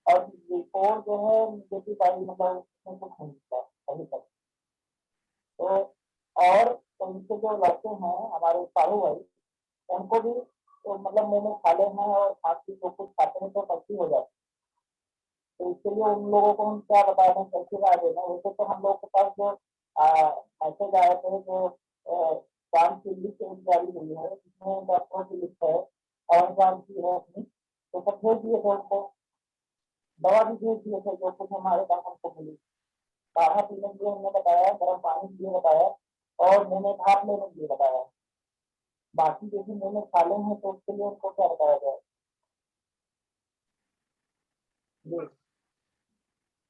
और रिपोर्ट जो है नेगेटिव आई, मतलब उसमें कुछ नहीं था अभी तक। तो और उनके जो लड़के हैं हमारे साहू भाई, उनको भी तो मतलब मुंह में छाले हैं और खांसी जो कुछ खाते हैं तो पलटी हो जाती है। तो इसके लिए उन लोगों को हम क्या बता दें, कैसे राय देना। वैसे तो हम लोग के पास जो मैसेज आए थे जो काम की लिस्ट जारी हुई है जिसमें डॉक्टरों की लिस्ट है और काम की है अपनी, तो सब भेज दिए थे उनको, दवा भी भेज दिए थे जो कुछ हमारे पास हमको मिली। काढ़ा पीने के लिए हमने बताया, गर्म पानी के लिए बताया और मुंह में भाप लेने के लिए बताया। बाकी यदि मुंह में छाले हैं तो उसके लिए उनको क्या बताया जाए?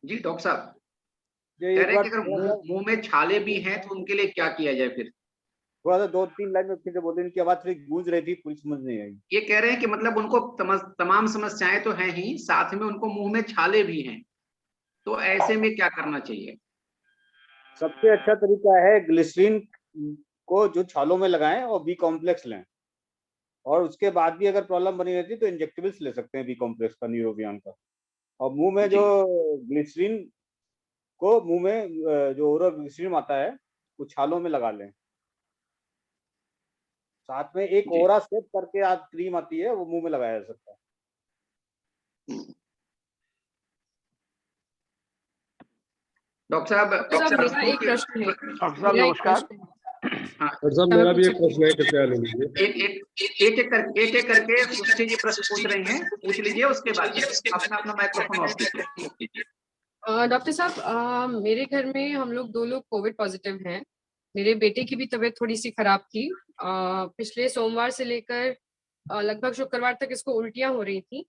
जी डॉक्टर साहब ये कह एक रहे हैं बार कि अगर मुंह में छाले भी हैं तो उनके लिए क्या किया जाए फिर? थोड़ा सा 2-3 लाइन में फिर से बोलते, इनकी आवाज थोड़ी गूंज रही थी, पूरी समझ नहीं आई। ये कह रहे हैं कि मतलब उनको तमाम समस्याएं तो हैं ही, साथ में उनको मुंह में छाले भी हैं, तो ऐसे में क्या करना चाहिए? सबसे अच्छा तरीका है ग्लिसरीन को जो छालों में लगाएं और बी कॉम्प्लेक्स लें, और उसके बाद भी अगर प्रॉब्लम बनी रहती है तो इंजेक्टेबल्स ले सकते हैं बी कॉम्प्लेक्स का, न्यूरोबियन का। और मुंह में जो ग्लिसरीन को मुंह में जो ओरल ग्लिसरीन आता है वो छालों में लगा लें। साथ में एक ओरा सेट करके आप क्रीम आती है वो मुंह में लगाया जा सकता है। डॉक्टर साहब मेरा एक प्रश्न है। डॉक्टर साहब नमस्कार। डॉक्टर साहब मेरा भी एक प्रश्न है, कृपया ले लीजिए। एक एक करके उससे ये प्रश्न पूछ रहे हैं, पूछ लीजिए, उसके बाद अपना माइक्रोफोन ऑफ कीजिए। डॉक्टर साहब मेरे घर में हम लोग 2 लोग कोविड पॉजिटिव हैं। मेरे बेटे की भी तबीयत थोड़ी सी खराब थी। पिछले सोमवार से लेकर लगभग शुक्रवार तक इसको उल्टियां हो रही थी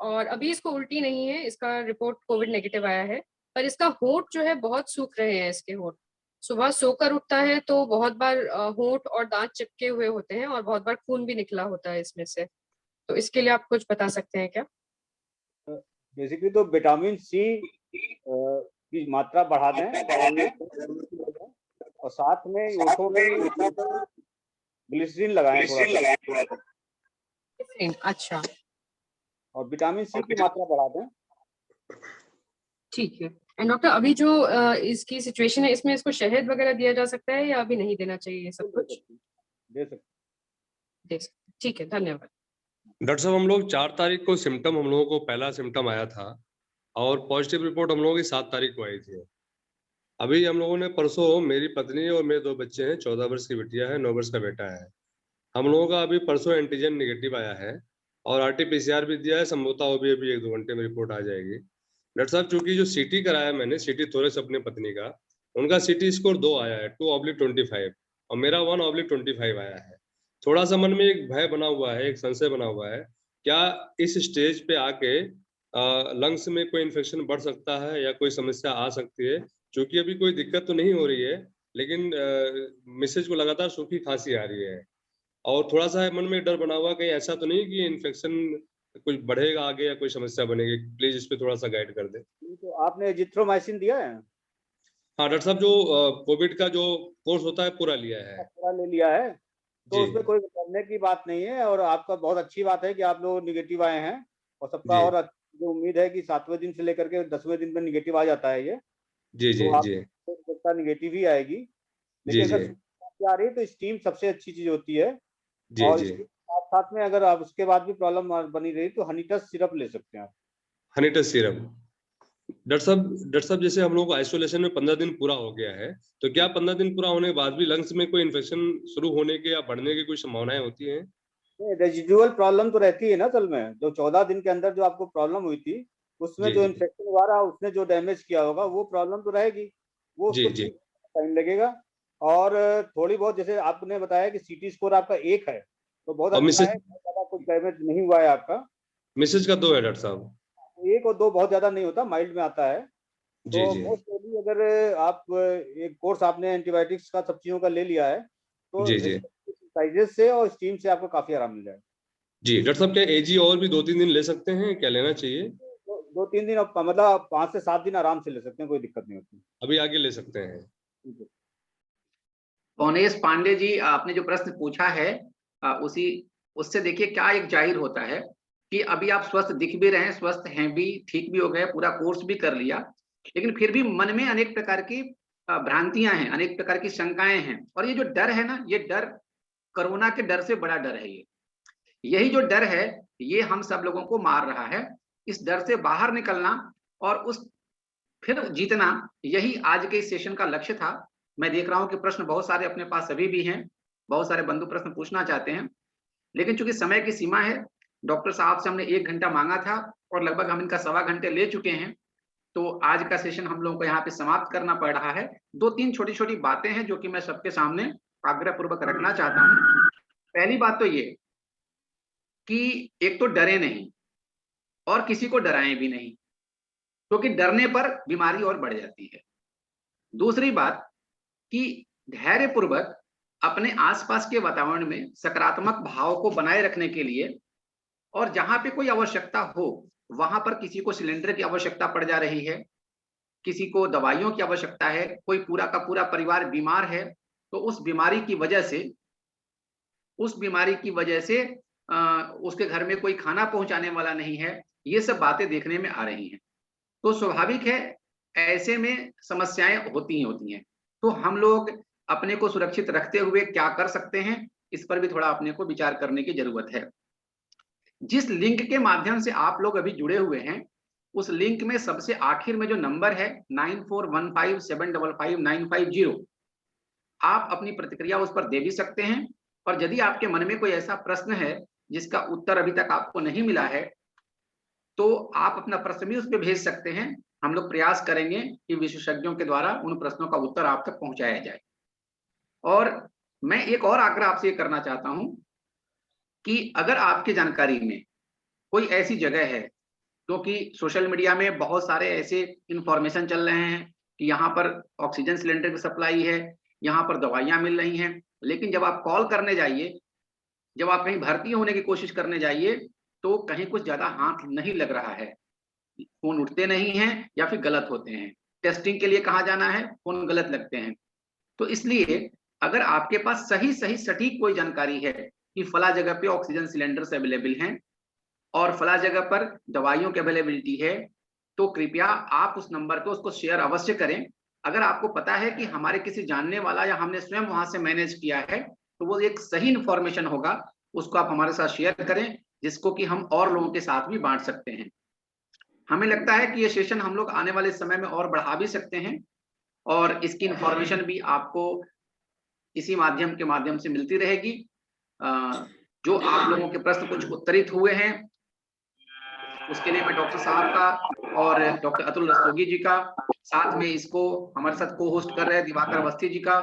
और अभी इसको उल्टी नहीं है, इसका रिपोर्ट कोविड नेगेटिव आया है, पर इसका होंठ जो है बहुत सूख रहे हैं। इसके होंठ सुबह सोकर उठता है तो बहुत बार होंठ और दांत चिपके हुए होते हैं और बहुत बार खून भी निकला होता है इसमें से। तो इसके लिए आप कुछ बता सकते हैं क्या? बेसिकली तो विटामिन सी की मात्रा बढ़ा दें और साथ में होठों में ग्लिसरीन लगाएं थोड़ा सा। अच्छा, और विटामिन सी की मात्रा बढ़ा दें। ठीक है। एंड डॉक्टर अभी जो इसकी सिचुएशन है इसमें इसको शहद वगैरह दिया जा सकता है या अभी नहीं देना चाहिए? ये सब कुछ दे सकते। ठीक है, धन्यवाद। डॉक्टर साहब हम लोग 4 तारीख को सिम्टम, हम लोगों को पहला सिम्टम आया था और पॉजिटिव रिपोर्ट हम लोगों की 7 तारीख को आई थी। अभी हम लोगों ने परसों, मेरी पत्नी और मेरे 2 बच्चे हैं, 14 वर्ष की बिटिया है, 9 वर्ष का बेटा है, हम लोगों का अभी परसों एंटीजन निगेटिव आया है और RT-PCR भी दिया है। संभवतः वो भी अभी 1-2 घंटे में रिपोर्ट आ जाएगी। डॉक्टर साहब चूंकि जो CT कराया मैंने, CT थोरेक्स अपने पत्नी का, उनका CT स्कोर 2 आया है, 2/25 और मेरा 1/25 आया है। थोड़ा सा मन में एक भय बना हुआ है, एक संशय बना हुआ है, क्या इस स्टेज पे आके लंग्स में कोई इन्फेक्शन बढ़ सकता है या कोई समस्या आ सकती है? क्योंकि अभी कोई दिक्कत तो नहीं हो रही है, लेकिन मिसेज को लगातार सूखी खांसी आ रही है और थोड़ा सा मन में डर बना हुआ कहीं ऐसा तो नहीं कि इन्फेक्शन कुछ बढ़ेगा आगे या कोई समस्या बनेगी। प्लीज इस पे थोड़ा सा गाइड कर दे। तो आपने एजिथ्रोमाइसिन दिया है? हाँ डॉक्टर साहब, जो कोविड का जो कोर्स होता है पूरा लिया है। पूरा ले लिया है तो उसमें कोई करने की बात नहीं है और आपका बहुत अच्छी बात है कि आप लोग निगेटिव आए हैं और सबका और जो उम्मीद है कि 7वें दिन से लेकर के 10वें दिन में निगेटिव आ जाता है ये। जी जी तो जी आपका निगेटिव ही आएगी, लेकिन अगर आ रही है तो स्टीम सबसे अच्छी चीज होती है। जी और जी साथ साथ में अगर आप उसके बाद भी प्रॉब्लम बनी रही तो हनीटस सिरप ले सकते हैं आप। हनीटस सिरप। डॉक्टर साहब जैसे हम लोग को आइसोलेशन में 15 दिन पूरा हो गया है, तो क्या 15 दिन पूरा होने के बाद भी लंग्स में कोई इन्फेक्शन शुरू होने के या बढ़ने की कोई संभावनाएं होती हैं? रेजिडुअल प्रॉब्लम तो रहती है ना असल में। जो 14 दिन के अंदर जो आपको प्रॉब्लम हुई थी उसमें जो इन्फेक्शन हुआ रहा उसने जो डैमेज किया होगा वो प्रॉब्लम तो रहेगी, वो उसको ठीक टाइम लगेगा। और थोड़ी बहुत जैसे आपने बताया कि CT स्कोर आपका 1 है तो बहुत अच्छा है, ज्यादा कुछ डैमेज नहीं हुआ है आपका। मिसेज का 2 है डॉक्टर साहब। 1 और 2 बहुत ज्यादा नहीं होता, माइल्ड में आता है। जी तो जी मोस्टली अगर आप एक कोर्स आपने एंटीबायोटिक्स का सब चीजों का ले लिया है तो जी जी एक्सरसाइजेस से और स्टीम से आपको काफी आराम मिल जाएगा। जी डॉक्टर साहब, क्या AG और भी 2-3 दिन ले सकते हैं, क्या लेना चाहिए? 2-3 दिन मतलब 5 से 7 दिन आराम से ले सकते हैं, कोई दिक्कत नहीं होती। अभी आगे ले सकते हैं। पौनेश पांडे जी, आपने जो प्रश्न पूछा है उससे देखिए क्या एक जाहिर होता है कि अभी आप स्वस्थ दिख भी रहे हैं, स्वस्थ हैं भी, ठीक भी हो गए, पूरा कोर्स भी कर लिया, लेकिन फिर भी मन में अनेक प्रकार की भ्रांतियां हैं, अनेक प्रकार की शंकाएं हैं। और ये जो डर है ना, ये डर कोरोना के डर से बड़ा डर है। यही जो डर है ये हम सब लोगों को मार रहा है। इस डर से बाहर निकलना और उस फिर जीतना, यही आज के इस सेशन का लक्ष्य था। मैं देख रहा हूं कि प्रश्न बहुत सारे अपने पास अभी भी हैं, बहुत सारे बंधु प्रश्न पूछना चाहते हैं, लेकिन चूंकि समय की सीमा है, डॉक्टर साहब से हमने 1 घंटा मांगा था और लगभग हम इनका 1.25 घंटे ले चुके हैं, तो आज का सेशन हम लोगों को यहाँ पे समाप्त करना पड़ रहा है। 2-3 छोटी-छोटी बातें हैं जो कि मैं सबके सामने आग्रह पूर्वक रखना चाहता हूँ। पहली बात तो ये कि एक तो डरे नहीं और किसी को डराएं भी नहीं, क्योंकि डरने पर बीमारी और बढ़ जाती है। दूसरी बात कि धैर्यपूर्वक अपने आसपास के वातावरण में सकारात्मक भाव को बनाए रखने के लिए, और जहां पे कोई आवश्यकता हो वहां पर किसी को सिलेंडर की आवश्यकता पड़ जा रही है, किसी को दवाइयों की आवश्यकता है, कोई पूरा का पूरा परिवार बीमार है, तो उस बीमारी की वजह से उसके घर में कोई खाना पहुंचाने वाला नहीं है, ये सब बातें देखने में आ रही हैं। तो स्वाभाविक है ऐसे में समस्याएं होती हैं। तो हम लोग अपने को सुरक्षित रखते हुए क्या कर सकते हैं, इस पर भी थोड़ा अपने को विचार करने की जरूरत है। जिस लिंक के माध्यम से आप लोग अभी जुड़े हुए हैं, उस लिंक में सबसे आखिर में जो नंबर है 9415755950, आप अपनी प्रतिक्रिया उस पर दे भी सकते हैं। और यदि आपके मन में कोई ऐसा प्रश्न है जिसका उत्तर अभी तक आपको नहीं मिला है, तो आप अपना प्रश्न भी उस पर भेज सकते हैं। हम लोग प्रयास करेंगे कि विशेषज्ञों के द्वारा उन प्रश्नों का उत्तर आप तक पहुंचाया जाए। और मैं एक और आग्रह आपसे ये करना चाहता हूं कि अगर आपकी जानकारी में कोई ऐसी जगह है, क्योंकि सोशल मीडिया में बहुत सारे ऐसे इंफॉर्मेशन चल रहे हैं कि यहाँ पर ऑक्सीजन सिलेंडर की सप्लाई है, यहाँ पर दवाइयाँ मिल रही हैं, लेकिन जब आप कॉल करने जाइए, जब आप कहीं भर्ती होने की कोशिश करने जाइए, तो कहीं कुछ ज्यादा हाथ नहीं लग रहा है, फोन उठते नहीं हैं या फिर गलत होते हैं। टेस्टिंग के लिए कहाँ जाना है, फोन गलत लगते हैं। तो इसलिए अगर आपके पास सही सटीक कोई जानकारी है कि फला जगह पे ऑक्सीजन सिलेंडर्स अवेलेबल हैं और फला जगह पर दवाइयों की अवेलेबिलिटी है, तो कृपया आप उस नंबर पे उसको शेयर अवश्य करें। अगर आपको पता है कि हमारे किसी जानने वाला या हमने स्वयं वहां से मैनेज किया है, तो वो एक सही इंफॉर्मेशन होगा, उसको आप हमारे साथ शेयर करें, जिसको कि हम और लोगों के साथ भी बांट सकते हैं। हमें लगता है कि ये सेशन हम लोग आने वाले समय में और बढ़ा भी सकते हैं, और इसकी इंफॉर्मेशन भी आपको इसी माध्यम से मिलती रहेगी। जो आप लोगों के प्रश्न कुछ उत्तरित हुए हैं, उसके लिए मैं डॉक्टर साहब का और डॉक्टर अतुल रस्तोगी जी का, साथ में इसको हमारे साथ को होस्ट कर रहे हैं दिवाकर अवस्थी जी का,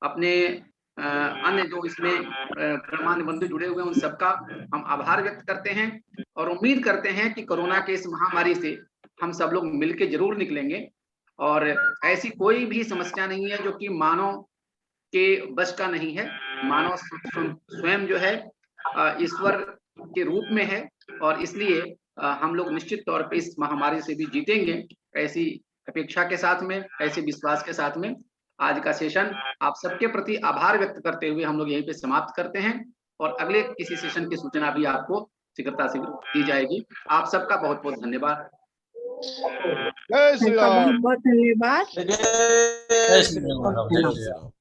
अपने अन्य जो इसमें गणमान्य बंधु जुड़े हुए हैं उन सबका हम आभार व्यक्त करते हैं, और उम्मीद करते हैं कि कोरोना के इस महामारी से हम सब लोग मिलके जरूर निकलेंगे। और ऐसी कोई भी समस्या नहीं है जो कि मानव के बस का नहीं है। मानव स्वयं जो है ईश्वर के रूप में है, और इसलिए हम लोग निश्चित तौर पे इस महामारी से भी जीतेंगे, ऐसी अपेक्षा के साथ में, ऐसे विश्वास के साथ में आज का सेशन आप सबके प्रति आभार व्यक्त करते हुए हम लोग यहीं पे समाप्त करते हैं, और अगले किसी सेशन की सूचना भी आपको शीघ्रता से दी जाएगी। आप सबका बहुत बहुत धन्यवाद। जय श्री राम। बहुत धन्यवाद। जय श्री राम।